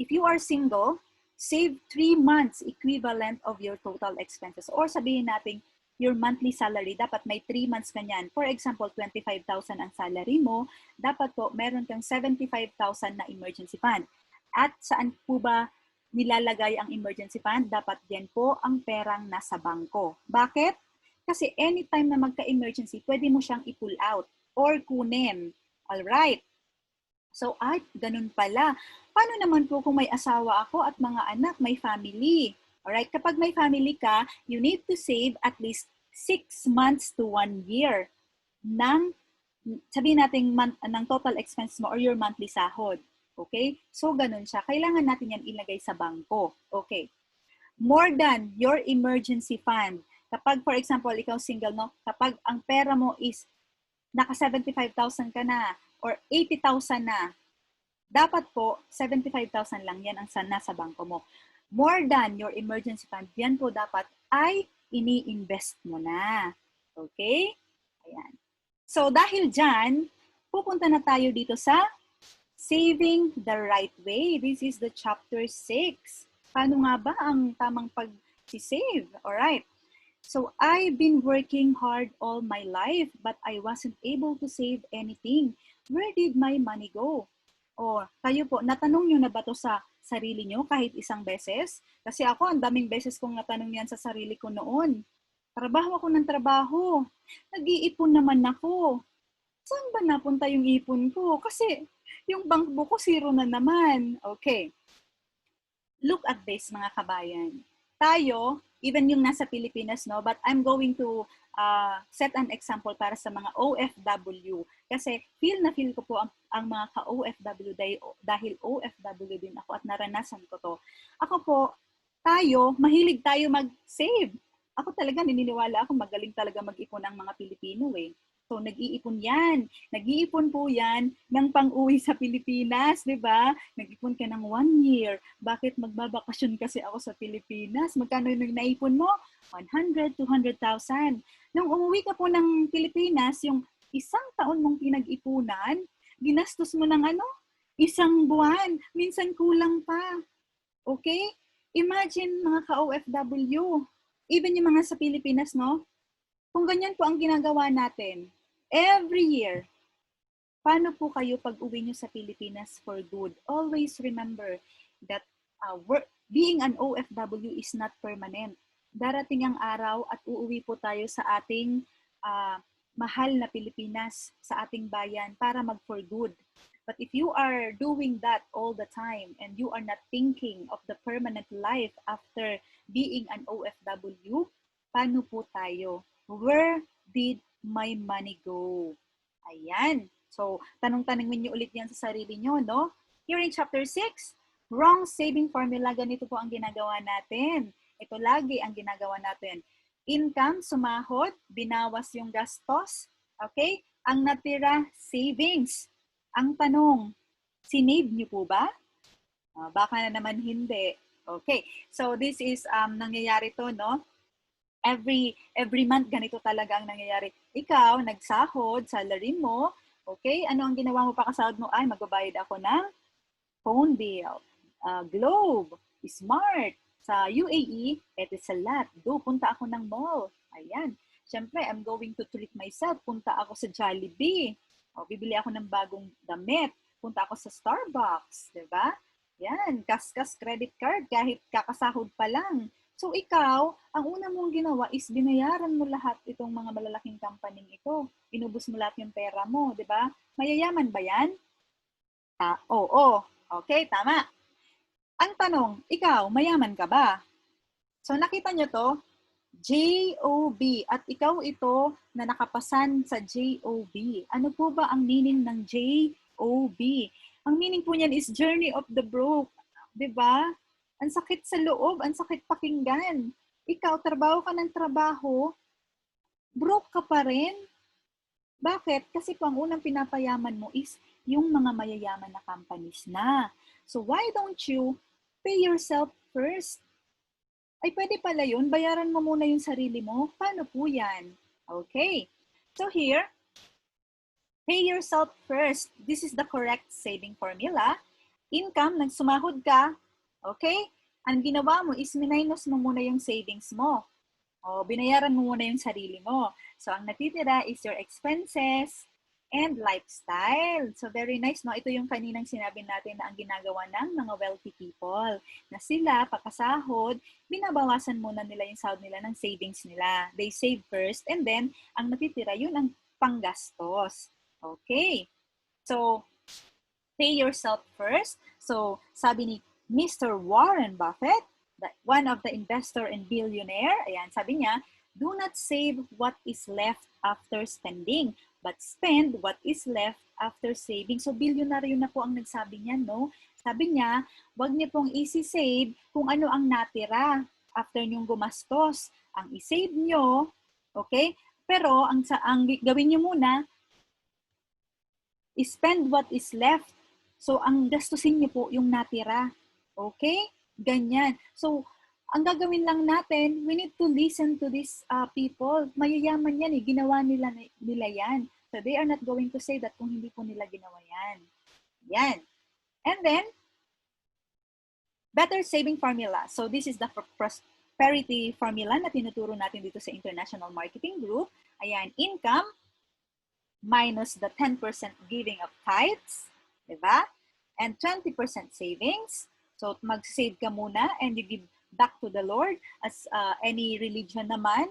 If you are single, save 3 months equivalent of your total expenses. Or sabihin natin your monthly salary, dapat may 3 months kanyan. For example, 25,000 ang salary mo, dapat po meron kang 75,000 na emergency fund. At saan po ba nilalagay ang emergency fund? Dapat yan po ang perang nasa bangko. Bakit? Kasi anytime na magka-emergency, pwede mo siyang i-pull out or kunin. Alright. So, ganun pala. Paano naman po kung may asawa ako at mga anak, may family? Alright, kapag may family ka, you need to save at least 6 months to 1 year ng, sabihin natin, ng total expense mo or your monthly sahod. Okay? So, ganun siya. Kailangan natin yan ilagay sa bangko. Okay. More than your emergency fund. Kapag, for example, ikaw single, no? Kapag ang pera mo is naka 75,000 ka na or 80,000 na, dapat po, 75,000 lang yan ang nasa bangko mo. more than your emergency fund, yan po dapat ay ini-invest mo na. Okay? Ayan. So dahil dyan, pupunta na tayo dito sa saving the right way. This is the chapter 6. Paano nga ba ang tamang pag-save? Alright. So I've been working hard all my life, but I wasn't able to save anything. Where did my money go? O kayo po, natanong nyo na ba to sa sarili nyo kahit isang beses? Kasi ako, ang daming beses kong natanong yan sa sarili ko noon. Trabaho ako ng trabaho. Nag-iipon naman ako. Saan ba napunta yung ipon ko? Kasi yung bank book ko zero na naman. Okay. Look at this, mga kabayan. Tayo, even yung nasa Pilipinas, no, but I'm going to set an example para sa mga OFW. Kasi feel ko po ang mga ka-OFW dahil OFW din ako at naranasan ko to. Ako po, mahilig tayo mag-save. Ako talaga, naniniwala ako magaling talaga mag-ipon ang mga Pilipino eh. So, nag-iipon yan. Nag-iipon po yan ng pang-uwi sa Pilipinas, di ba? Nag-ipon ka ng 1 year. Bakit magbabakasyon kasi ako sa Pilipinas? Magkano yung naipon mo? 100, 200,000. Nung umuwi ka po ng Pilipinas, yung isang taon mong pinag-ipunan, ginastos mo ng isang buwan. Minsan kulang pa. Okay? Imagine mga ka-OFW. Even yung mga sa Pilipinas, no? Kung ganyan po ang ginagawa natin, every year, paano po kayo pag-uwi nyo sa Pilipinas for good? Always remember that being an OFW is not permanent. Darating ang araw at uuwi po tayo sa ating mahal na Pilipinas, sa ating bayan para mag-for good. But if you are doing that all the time and you are not thinking of the permanent life after being an OFW, paano po tayo? Where did my money go? Ayan. So, tanong-tanongin niyo ulit yan sa sarili niyo, no? Here in chapter 6, wrong saving formula, ganito po ang ginagawa natin. Ito lagi ang ginagawa natin. Income, sumahod, binawas yung gastos, okay? Ang natira, savings. Ang tanong, sinave niyo po ba? Baka na naman hindi. Okay, so this is nangyayari to, no? Every month, ganito talaga ang nangyayari. Ikaw, nagsahod, salary mo, okay? Ano ang ginawa mo pa kasahod mo? Ay, magbabayad ako ng phone bill, Globe, Smart. Sa UAE, eto sa lot. Punta ako ng mall. Ayan. Siyempre, I'm going to treat myself. Punta ako sa Jollibee. Bibili ako ng bagong damit. Punta ako sa Starbucks. Diba? Yan. Kas-kas credit card kahit kakasahod pa lang. So ikaw, ang una mong ginawa is binayaran mo lahat itong mga malalaking company ito. Inubos mo lahat yung pera mo, di ba? Mayayaman ba yan? Oo. Okay, tama. Ang tanong, ikaw, mayaman ka ba? So nakita nyo to, JOB. At ikaw ito na nakapasan sa JOB. Ano po ba ang meaning ng JOB? Ang meaning po niyan is Journey of the Broke. Di ba? Ang sakit sa loob, ang sakit pakinggan. Ikaw, trabaho ka ng trabaho, broke ka pa rin. Bakit? Kasi po ang unang pinapayaman mo is yung mga mayayaman na companies na. So why don't you pay yourself first? Ay, pwede pala yun. Bayaran mo muna yung sarili mo. Paano po yan? Okay. So here, pay yourself first. This is the correct saving formula. Income, nagsumahod ka. Okay? Ang ginawa mo is minus mo muna yung savings mo. Binayaran mo muna yung sarili mo. So, ang natitira is your expenses and lifestyle. So, very nice, no? Ito yung kaninang sinabi natin na ang ginagawa ng mga wealthy people. Na sila, pagkasahod, binabawasan muna nila yung sahod nila ng savings nila. They save first and then, ang natitira, yun ang panggastos. Okay. So, pay yourself first. So, sabi ni Mr. Warren Buffett, one of the investor and billionaire, ayan, sabi niya, do not save what is left after spending, but spend what is left after saving. So, bilyonaryo na po ang nagsabi niya, no? Sabi niya, wag niyo pong isi-save kung ano ang natira after niyong gumastos. Ang i-save niyo, okay? Pero, ang gawin niyo muna, spend what is left. So, ang gastusin niyo po yung natira. Okay? Ganyan. So, ang gagawin lang natin, we need to listen to these people. Mayayaman yan eh. Ginawa nila yan. So, they are not going to say that kung hindi po nila ginawa yan. Yan. And then, better saving formula. So, this is the prosperity formula na tinuturo natin dito sa International Marketing Group. Ayan, income minus the 10% giving of tithes, diba? And 20% savings. So, mag-save ka muna and you give back to the Lord as any religion naman.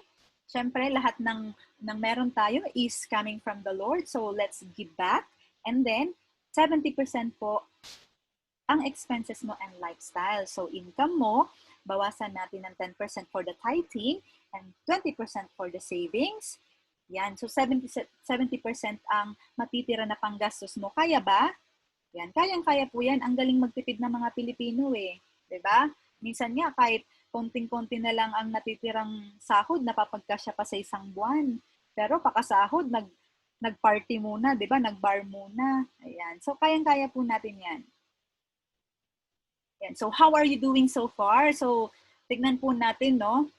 Siyempre, lahat ng meron tayo is coming from the Lord. So, let's give back. And then, 70% po ang expenses mo and lifestyle. So, income mo, bawasan natin ng 10% for the tithing and 20% for the savings. Yan. So, 70% ang matitira na panggastos mo. Kaya ba? Yan. Kayang-kaya po yan. Ang galing magtipid ng mga Pilipino eh. 'Di ba? Minsan nga, kahit konting-konti na lang ang natitirang sahod, napapagkasya pa sa isang buwan. Pero pakasahod, nag-party muna, 'di ba? Nag-bar muna. Ayan. So, kayang-kaya po natin yan. Yan. So, how are you doing so far? So, tignan po natin, no?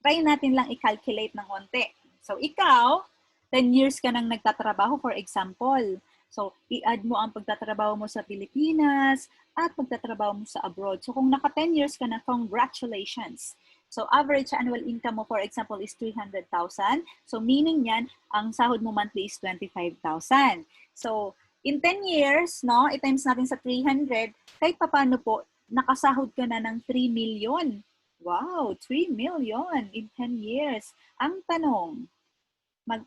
Try natin lang i-calculate ng konti. So, ikaw, 10 years ka nang nagtatrabaho, for example. So, i-add mo ang pagtatrabaho mo sa Pilipinas at pagtatrabaho mo sa abroad. So, kung naka 10 years ka na, congratulations. So, average annual income mo, for example, is 300,000. So, meaning yan, ang sahod mo monthly is 25,000. So, in 10 years, no, i-times natin sa 300, kahit paano po, nakasahod ka na ng 3 million. Wow, 3 million in 10 years. Ang tanong,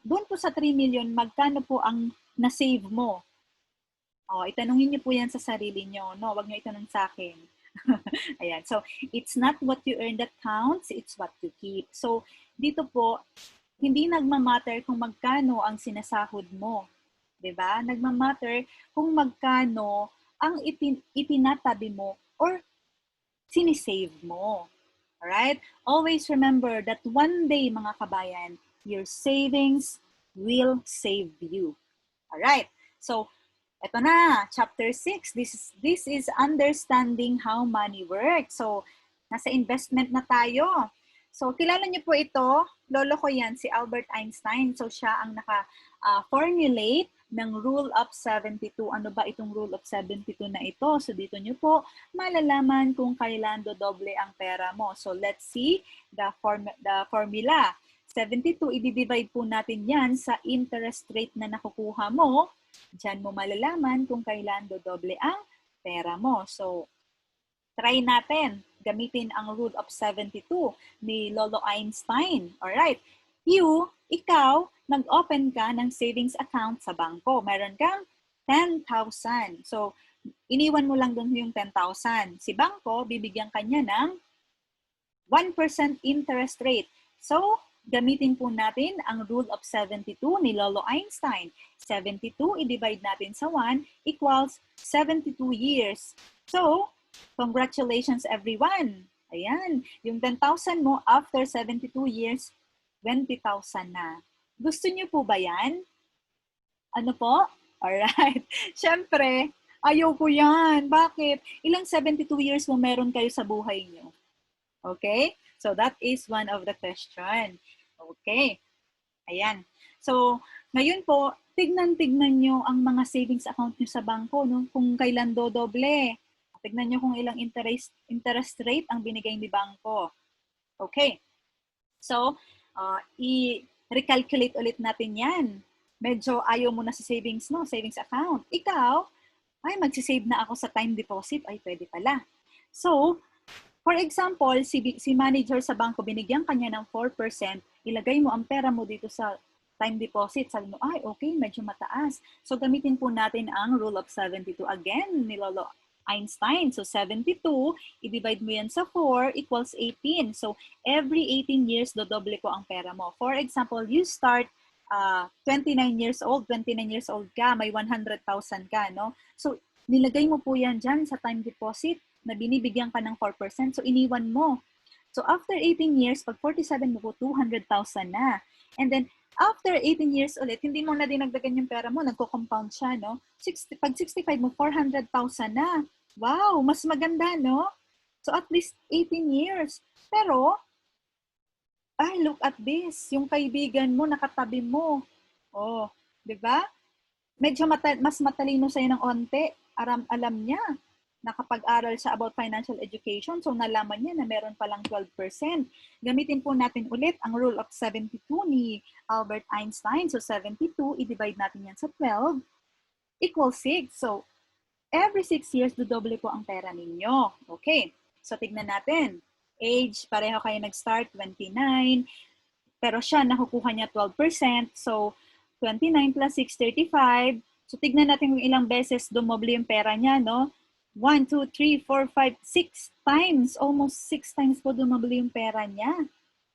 doon po sa 3 million, magkano po ang na-save mo? O, itanungin niyo po yan sa sarili niyo. No, wag niyo itanong sa akin. Ayan. So, it's not what you earn that counts, it's what you keep. So, dito po, hindi nagmamatter kung magkano ang sinasahod mo. 'Di ba? Nagmamatter kung magkano ang itinatabi mo or sinisave mo. Alright? Always remember that one day, mga kabayan, your savings will save you. Alright? So, eto na, chapter 6. This is understanding how money works. So, nasa investment na tayo. So, kilala niyo po ito, lolo ko yan, si Albert Einstein. So, siya ang naka-formulate ng Rule of 72. Ano ba itong Rule of 72 na ito? So, dito niyo po malalaman kung kailan dodoble ang pera mo. So, let's see the formula. 72, i-divide po natin yan sa interest rate na nakukuha mo. Diyan mo malalaman kung kailan dodoble ang pera mo. So, try natin. Gamitin ang Rule of 72 ni Lolo Einstein. Alright. Ikaw, nag-open ka ng savings account sa bangko. Meron kang 10,000. So, iniwan mo lang doon yung 10,000. Si bangko, bibigyan ka niya ng 1% interest rate. So, gamitin po natin ang Rule of 72 ni Lolo Einstein. 72, i-divide natin sa 1 equals 72 years. So, congratulations everyone. Ayan, yung 10,000 mo after 72 years, 20,000 na. Gusto niyo po ba yan? Ano po? Alright. Siyempre, ayaw ko yan. Bakit? Ilang 72 years mo meron kayo sa buhay niyo? Okay? So, that is one of the question. Okay. Ayan. So, ngayon po, tignan nyo ang mga savings account nyo sa bangko, no? Kung kailan dodoble. Tignan nyo kung ilang interest rate ang binigay ni bangko. Okay. So, i-recalculate ulit natin yan. Medyo ayaw mo na sa savings mo, savings account. Ikaw, ay magsisave na ako sa time deposit. Ay, pwede pala. So, for example, si manager sa bangko, binigyan kanya ng 4%, ilagay mo ang pera mo dito sa time deposit. Sabi mo, ay, okay, medyo mataas. So, gamitin po natin ang Rule of 72 again ni Lolo Einstein. So, 72, i-divide mo yan sa 4 equals 18. So, every 18 years, dodoble ko ang pera mo. For example, you start 29 years old ka, may 100,000 ka, no? So, nilagay mo po yan dyan sa time deposit na binibigyan ka ng 4%. So, iniwan mo. So, after 18 years, pag 47 mo po, 200,000 na. And then, after 18 years ulit, hindi mo na dinagdagan yung pera mo, nagko-compound siya, no? Pag 65 mo, 400,000 na. Wow, mas maganda, no? So at least 18 years. Pero, look at this. Yung kaibigan mo, nakatabi mo. Oh, di ba? Medyo mas matalino sa'yo ng onte. Alam niya. Nakapag-aral siya about financial education. So nalaman niya na meron palang 12%. Gamitin po natin ulit ang rule of 72 ni Albert Einstein. So 72, i-divide natin yan sa 12 equals 6. So every 6 years, dodoble po ang pera ninyo. Okay. So tignan natin. Age, pareho kayo nag-start, 29. Pero siya, nakukuha niya 12%. So 29 plus 6, 35. So tignan natin kung ilang beses dumoble yung pera niya, no? 1, 2, 3, 4, 5, 6 times. Almost 6 times po dumoble yung pera niya.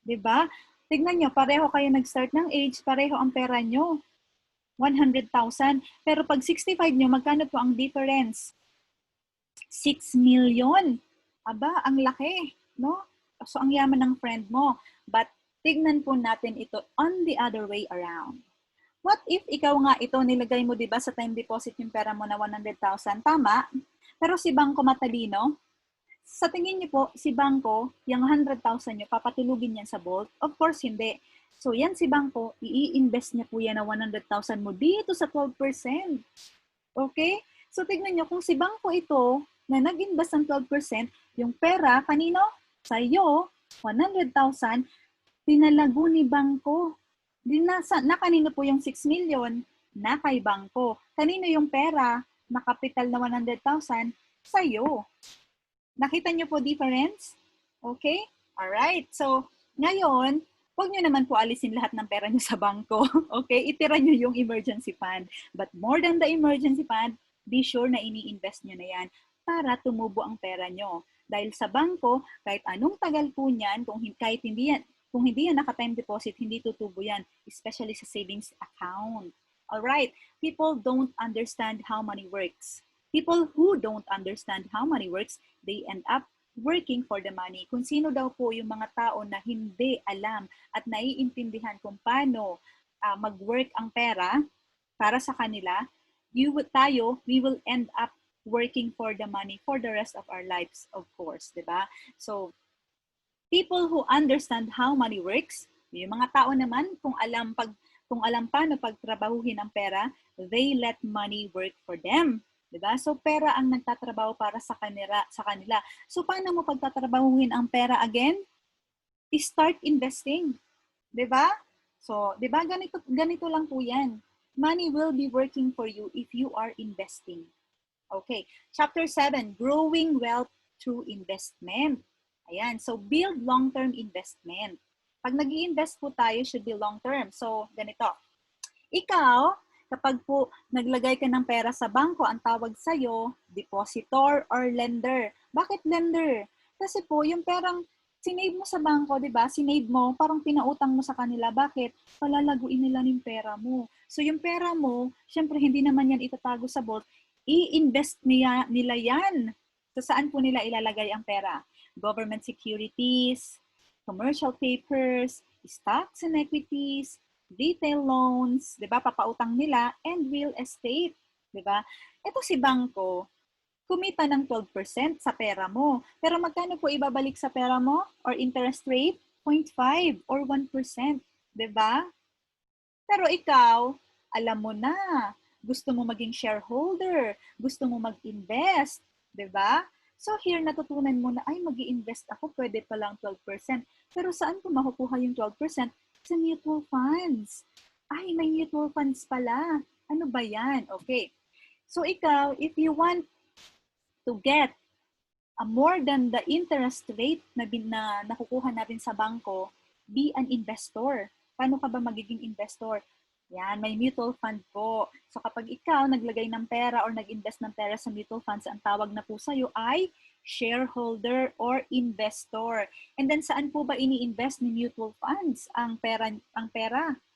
Diba? Tignan nyo, pareho kayo nag-start ng age, pareho ang pera nyo. 100,000. Pero pag 65 nyo, magkano po ang difference? 6 million. Aba, ang laki, no? So, ang yaman ng friend mo. But, tignan po natin ito on the other way around. What if ikaw nga ito, nilagay mo, di ba, sa time deposit yung pera mo na 100,000? Tama? Pero si Bangko matalino? Sa tingin niyo po, si Bangko, yung 100,000 nyo, papatulugin yan sa Bolt? Of course, hindi. So, yan si Bangko, i-invest niya po yan na 100,000 mo dito sa 12%. Okay? So, tignan nyo, kung si Bangko ito, na nag-invest ng 12%, yung pera, kanino? Sa'yo, 100,000, pinalago ni Bangko. Na kanino po yung 6 million? Na kay Bangko. Kanino yung pera? Na kapital na 100,000? Sa'yo. Nakita niyo po difference? Okay? Alright. So, ngayon, huwag niyo naman po alisin lahat ng pera niyo sa bangko. Okay? Itira niyo yung emergency fund. But more than the emergency fund, be sure na ini-invest niyo na yan para tumubo ang pera niyo. Dahil sa bangko, kahit anong tagal po niyan, kung hindi yan naka-time deposit, hindi tutubo yan, especially sa savings account. Alright, people don't understand how money works. People who don't understand how money works, they end up working for the money. Kung sino daw po yung mga tao na hindi alam at naiintindihan kung paano mag-work ang pera para sa kanila, we will end up working for the money for the rest of our lives, of course, di ba? So, people who understand how money works, yung mga tao naman, kung alam paano pagtrabahuhin ang pera, they let money work for them. Diba? So, pera ang nagtatrabaho para sa kanila. So, paano mo pagtatrabahuhin ang pera again? Start investing. Diba? So, diba? Ganito lang po yan. Money will be working for you if you are investing. Okay. Chapter 7, Growing Wealth Through Investment. Ayan. So, build long-term investment. Pag nag-i-invest po tayo, should be long-term. So, ganito. Ikaw, kapag po naglagay ka ng pera sa bangko, ang tawag sa'yo, depositor or lender. Bakit lender? Kasi po, yung perang sinave mo sa bangko, di ba? Sinave mo, parang pinautang mo sa kanila. Bakit? Palalaguin nila yung pera mo. So, yung pera mo, syempre, hindi naman yan itatago sa vault. I-invest nila yan. So, saan po nila ilalagay ang pera? Government securities, commercial papers, stocks and equities, retail loans, 'di ba? Papautang nila and real estate, 'di ba? Ito si bangko, kumita ng 12% sa pera mo. Pero magkano po ibabalik sa pera mo or interest rate? 0.5 or 1%, 'di ba? Pero ikaw, alam mo na, gusto mo maging shareholder, gusto mo mag-invest, 'di ba? So here natutunan mo na ay magi-invest ako, pwede pa lang 12%. Pero saan ko makukuha yung 12%? Sa mutual funds. Ay, may mutual funds pala. Ano ba yan? Okay. So ikaw, if you want to get more than the interest rate na nakukuha natin sa bangko, be an investor. Paano ka ba magiging investor? Yan, may mutual fund po. So kapag ikaw naglagay ng pera or nag-invest ng pera sa mutual funds, ang tawag na po sa'yo ay shareholder or investor. And then saan po ba ini-invest ni mutual funds ang pera?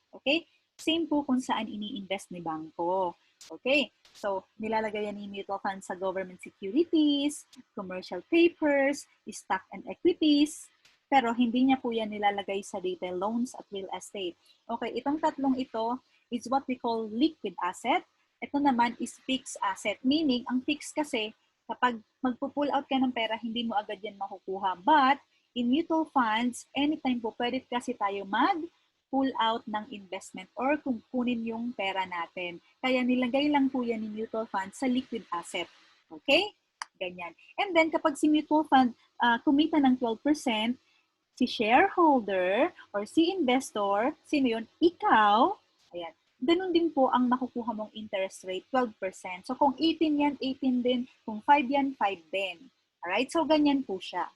Okay? Same po kung saan ini-invest ni bangko. Okay? So, nilalagay yan ni mutual funds sa government securities, commercial papers, stock and equities, pero hindi niya po yan nilalagay sa retail loans at real estate. Okay, itong tatlong ito is what we call liquid asset. Ito naman is fixed asset, meaning ang fixed kasi Kapag magpo-pull out ka ng pera, hindi mo agad yan makukuha. But in mutual funds, anytime po pwede kasi tayo mag-pull out ng investment or kung kunin yung pera natin. Kaya nilagay lang po yan ni mutual funds sa liquid asset. Okay? Ganyan. And then kapag si mutual fund kumita ng 12%, si shareholder or si investor, sino yun? Ikaw, ayan, ganun din po ang makukuha mong interest rate, 12%. So kung 18 yan, 18 din. Kung 5 yan, 5 din. Alright? So ganyan po siya.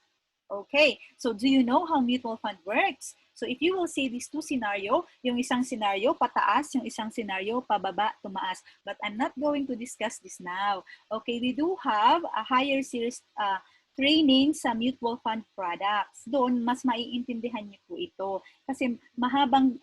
Okay. So do you know how mutual fund works? So if you will see these two scenario, yung isang scenario pataas, yung isang scenario pababa, tumaas. But I'm not going to discuss this now. Okay, we do have a higher series training sa mutual fund products. Doon, mas maiintindihan niyo po ito. Kasi mahabang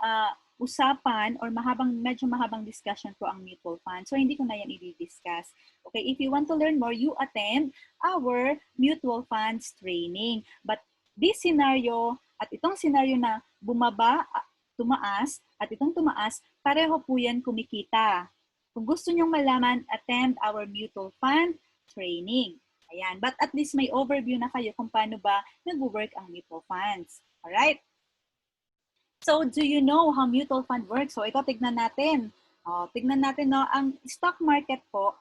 usapan or medyo mahabang discussion po ang mutual fund. So, hindi ko na yan i-discuss. Okay, if you want to learn more, you attend our mutual funds training. But this scenario at itong scenario na bumaba, tumaas, at itong tumaas, pareho po yan kumikita. Kung gusto nyong malaman, attend our mutual fund training. Ayan. But at least may overview na kayo kung paano ba nag-work ang mutual funds. Alright? So, do you know how mutual fund works? So, ito, tignan natin. Tignan natin, no? Ang stock market po,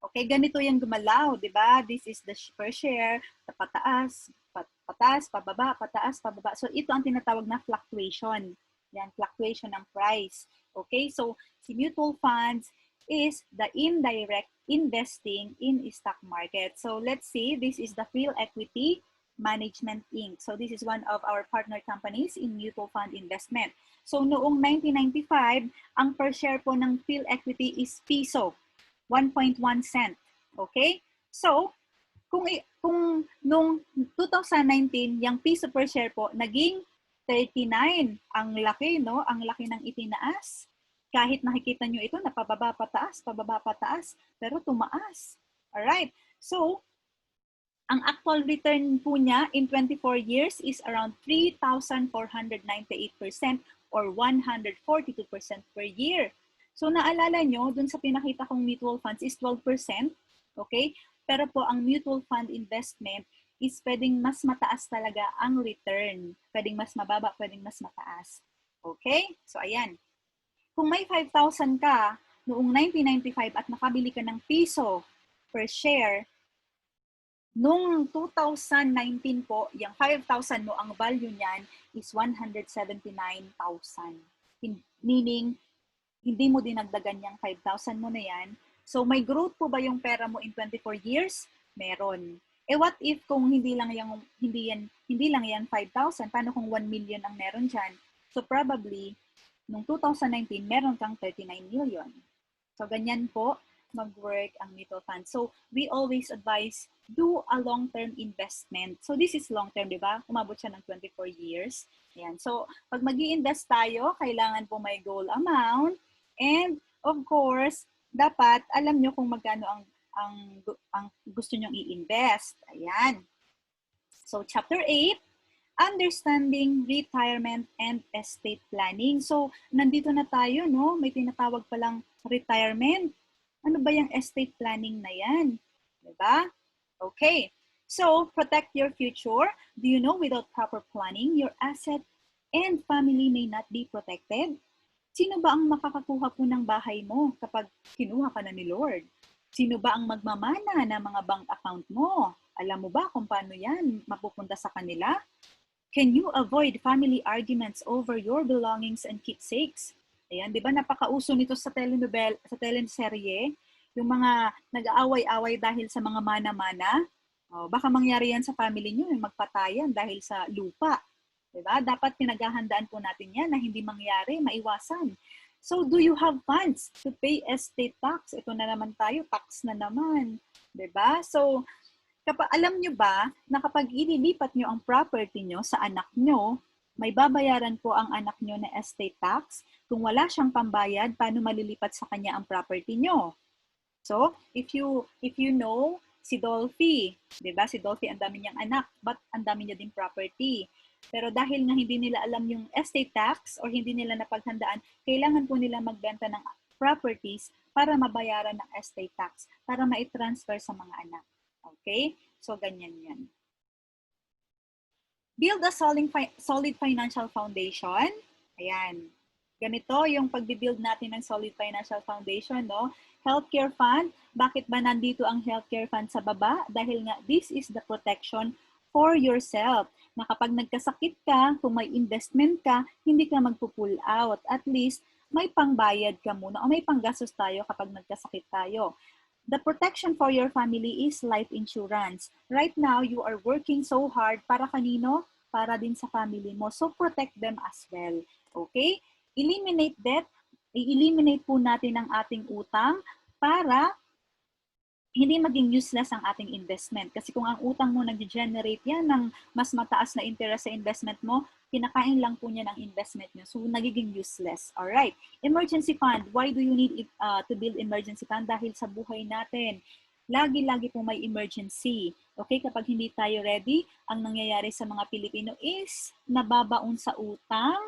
okay, ganito yung gumalaw, di ba? This is the per share, pataas, pataas, pababa, pataas, pababa. So, ito ang tinatawag na fluctuation. Yan, fluctuation ng price. Okay, so, si mutual funds is the indirect investing in stock market. So, let's see, this is the Phil Equity Management Inc. So this is one of our partner companies in mutual fund investment. So noong 1995, ang per share po ng Phil Equity is piso, 1.1 cent. Okay? So, kung noong 2019, yung piso per share po, naging 39. Ang laki, no? Ang laki ng itinaas. Kahit nakikita nyo ito, napababa pataas, pero tumaas. Alright? So, ang actual return po niya in 24 years is around 3,498% or 142% per year. So naalala nyo, dun sa pinakita kong mutual funds is 12%. Okay? Pero po ang mutual fund investment is pwedeng mas mataas talaga ang return. Pwedeng mas mababa, pwedeng mas mataas. Okay? So ayan. Kung may 5,000 ka noong 1995 at nakabili ka ng piso per share, Noong 2019 po, yung 5,000 mo, ang value niyan is 179,000. Meaning, hindi mo dinagdagan yung 5,000 mo na yan. So, may growth po ba yung pera mo in 24 years? Meron. What if kung hindi lang yan 5,000, paano kung 1 million ang meron dyan? So, probably, noong 2019, meron kang 39 million. So, ganyan po mag-work ang mutual fund. So, we always advise, do a long-term investment. So, this is long-term, di ba? Umabot siya ng 24 years. Ayan. So, pag mag-i-invest tayo, kailangan po may goal amount. And, of course, dapat alam nyo kung magkano ang gusto nyong i-invest. Ayan. So, Chapter 8, Understanding Retirement and Estate Planning. So, nandito na tayo, no? May tinatawag palang retirement. Ano ba yung estate planning na yan? Diba? Okay. So, protect your future. Do you know without proper planning, your asset and family may not be protected? Sino ba ang makakakuha po ng bahay mo kapag kinuha ka na ni Lord? Sino ba ang magmamana ng mga bank account mo? Alam mo ba kung paano yan mapupunta sa kanila? Can you avoid family arguments over your belongings and keepsakes? Ayan, di ba napakauso nito sa teleserye? Yung mga nag-aaway-away dahil sa mga mana-mana. Baka mangyari yan sa family nyo, yung magpatayan dahil sa lupa. Di ba? Dapat pinaghahandaan po natin yan na hindi mangyari, maiwasan. So, do you have funds to pay estate tax? Ito na naman tayo, tax na naman. Di ba? So, alam nyo ba na kapag ililipat nyo ang property nyo sa anak nyo, may babayaran po ang anak nyo na estate tax. Kung wala siyang pambayad, paano malilipat sa kanya ang property nyo? So, if you know si Dolphy, 'di ba? Si Dolphy ang dami niyang anak, but ang dami niya din property. Pero dahil nga hindi nila alam yung estate tax or hindi nila napaghandaan, kailangan po nila magbenta ng properties para mabayaran ng estate tax, para ma-transfer sa mga anak. Okay? So, ganyan yan. Build a solid financial foundation. Ayan. Ganito yung pagbibuild natin ng solid financial foundation, no? Healthcare fund. Bakit ba nandito ang healthcare fund sa baba? Dahil nga, this is the protection for yourself. Na kapag nagkasakit ka, kung may investment ka, hindi ka magpo-pull out. At least, may pangbayad ka muna o may panggastos tayo kapag nagkasakit tayo. The protection for your family is life insurance. Right now, you are working so hard para kanino? Para din sa family mo. So, protect them as well. Okay? Eliminate debt. I-eliminate po natin ang ating utang para hindi maging useless ang ating investment. Kasi kung ang utang mo nag-generate yan ng mas mataas na interest sa investment mo, kinakain lang po niya ng investment nyo. So, nagiging useless. Alright. Emergency fund. Why do you need to build emergency fund? Dahil sa buhay natin, lagi-lagi po may emergency. Okay, kapag hindi tayo ready, ang nangyayari sa mga Pilipino is nababaon sa utang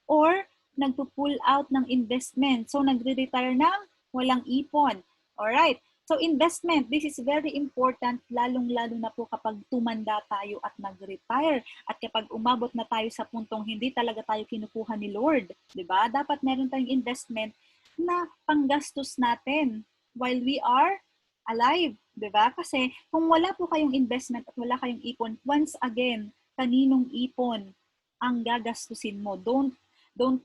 or nagpo-pull out ng investment. So, nagre-retire ng walang ipon. Alright. So investment, this is very important lalong-lalo na po kapag tumanda tayo at nag-retire at kapag umabot na tayo sa puntong hindi talaga tayo kinukuha ni Lord, 'di ba? Dapat meron tayong investment na panggastos natin while we are alive, 'di ba? Kasi kung wala po kayong investment at wala kayong ipon, once again, kaninong ipon ang gagastusin mo? Don't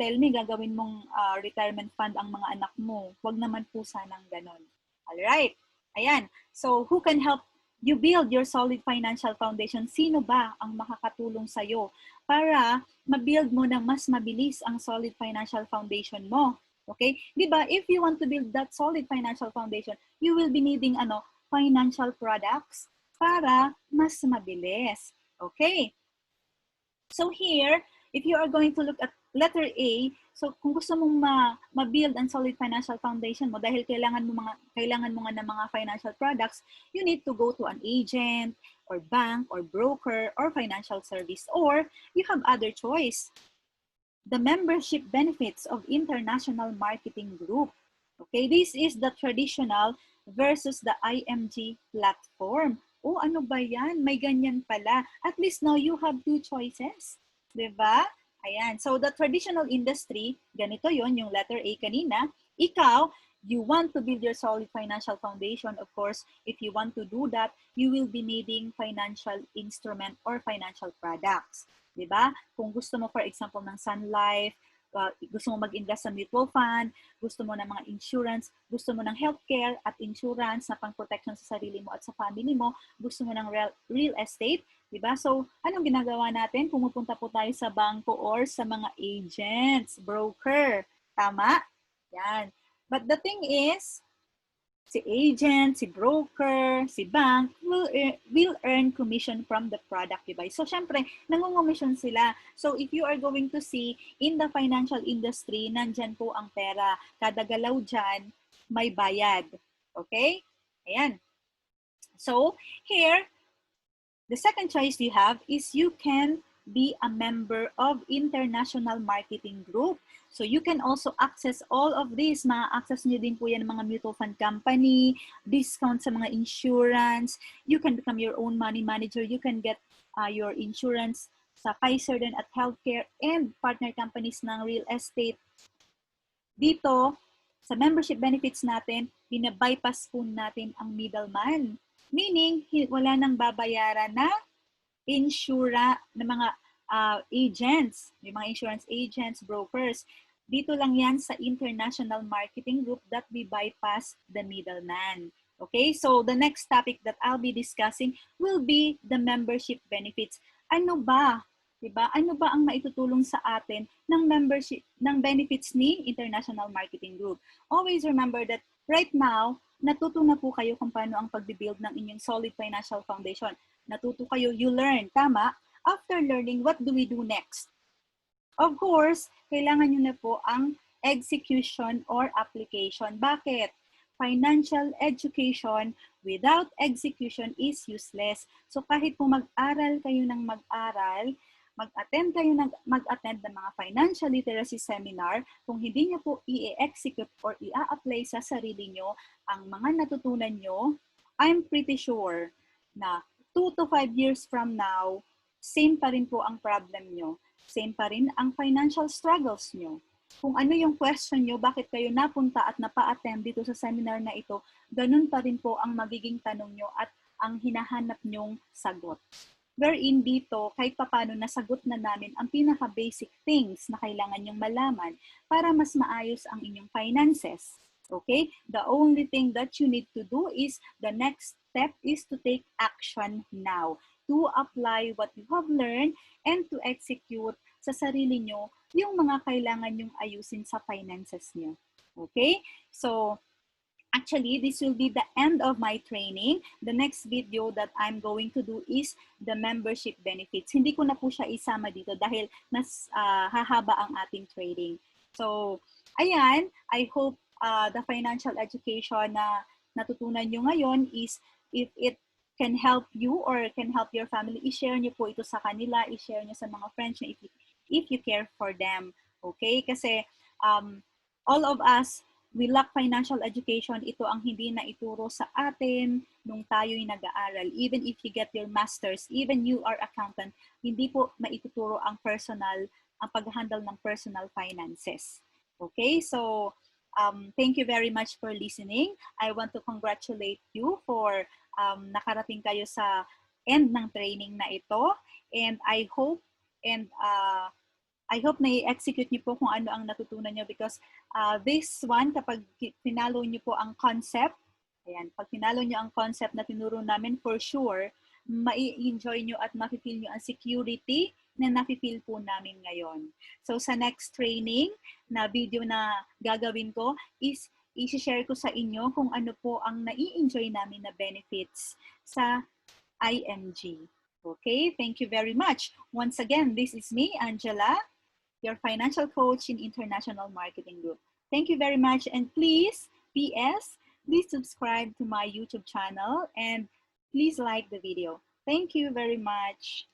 tell me gagawin mong retirement fund ang mga anak mo. Huwag naman po sanang ganon. Alright. Ayan. So, who can help you build your solid financial foundation? Sino ba ang makakatulong sa'yo para ma-build mo na mas mabilis ang solid financial foundation mo? Okay? Di ba, if you want to build that solid financial foundation, you will be needing financial products para mas mabilis. Okay? So here, if you are going to look at letter A, so kung gusto mong ma-build ang solid financial foundation mo dahil kailangan mo nga ng mga financial products, you need to go to an agent or bank or broker or financial service, or you have other choice. The membership benefits of International Marketing Group. Okay, this is the traditional versus the IMG platform. Oh, ano ba yan? May ganyan pala. At least now you have two choices. Diba? Ayan. So the traditional industry, ganito yon yung letter A kanina. Ikaw, you want to build your solid financial foundation. Of course, if you want to do that, you will be needing financial instrument or financial products. Diba? Kung gusto mo, for example, ng Sun Life, gusto mo mag-invest sa mutual fund, gusto mo ng mga insurance, gusto mo ng healthcare at insurance na pang-protection sa sarili mo at sa family mo, gusto mo ng real estate, diba? So, anong ginagawa natin? Pumupunta po tayo sa bangko or sa mga agents, broker. Tama? Yan. But the thing is, si agent, si broker, si bank will earn commission from the product, diba? So, syempre, nangungumission sila. So, if you are going to see in the financial industry, nandyan po ang pera. Kada galaw dyan, may bayad. Okay? Ayan. So, here, the second choice you have is you can be a member of International Marketing Group. So you can also access all of this. Ma-access nyo din po yan ng mga mutual fund company, discount sa mga insurance. You can become your own money manager. You can get your insurance sa Kaiser din at healthcare and partner companies ng real estate. Dito, sa membership benefits natin, binabypass po natin ang middleman. Meaning, wala nang babayaran na insura ng mga agents, yung mga insurance agents, brokers. Dito lang yan sa International Marketing Group that we bypass the middleman. Okay, so the next topic that I'll be discussing will be the membership benefits. Ano ba? Diba? Ano ba ang maitutulong sa atin ng membership, ng benefits ni International Marketing Group? Always remember that right now, natuto na po kayo kung paano ang pagbibuild ng inyong solid financial foundation. Natuto kayo, you learn, tama? After learning, what do we do next? Of course, kailangan nyo na po ang execution or application. Bakit? Financial education without execution is useless. So kahit po mag-aral kayo ng mag-aral, mag-attend kayo ng mag-attend ng mga financial literacy seminar, kung hindi niyo po i-execute or i-apply sa sarili niyo ang mga natutunan niyo, I'm pretty sure na 2 to 5 years from now, same pa rin po ang problem nyo. Same pa rin ang financial struggles nyo. Kung ano yung question nyo, bakit kayo napunta at napa-attend dito sa seminar na ito, ganun pa rin po ang magiging tanong nyo at ang hinahanap nyong sagot. Wherein dito, kahit papano nasagot na namin ang pinaka-basic things na kailangan nyong malaman para mas maayos ang inyong finances. Okay? The only thing that you need to do is, the next step is to take action now, to apply what you have learned and to execute sa sarili nyo yung mga kailangan nyong ayusin sa finances nyo. Okay? So, actually, this will be the end of my training. The next video that I'm going to do is the membership benefits. Hindi ko na po siya isama dito dahil mas hahaba ang ating training. So, ayan, I hope the financial education na natutunan nyo ngayon is, if it can help you or can help your family, i-share nyo po ito sa kanila, i-share nyo sa mga friends nyo if you care for them. Okay? Kasi all of us, we lack financial education. Ito ang hindi na ituro sa atin nung tayo'y nag-aaral. Even if you get your master's, even you are accountant, hindi po maituturo ang pag-handle ng personal finances. Okay? So, thank you very much for listening. I want to congratulate you for nakarating kayo sa end ng training na ito. And I hope na i-execute niyo po kung ano ang natutunan niyo, because this one, kapag pinalo niyo po ang concept, ayan, pag pinalo niyo ang concept na tinuro namin, for sure, mai-enjoy niyo at mafe-feel niyo ang security na nafe-feel po namin ngayon. So sa next training na video na gagawin ko is i-share ko sa inyo kung ano po ang nai-enjoy namin na benefits sa IMG. Okay, thank you very much. Once again, this is me, Angela, your financial coach in International Marketing Group. Thank you very much. And please, PS, please subscribe to my YouTube channel and please like the video. Thank you very much.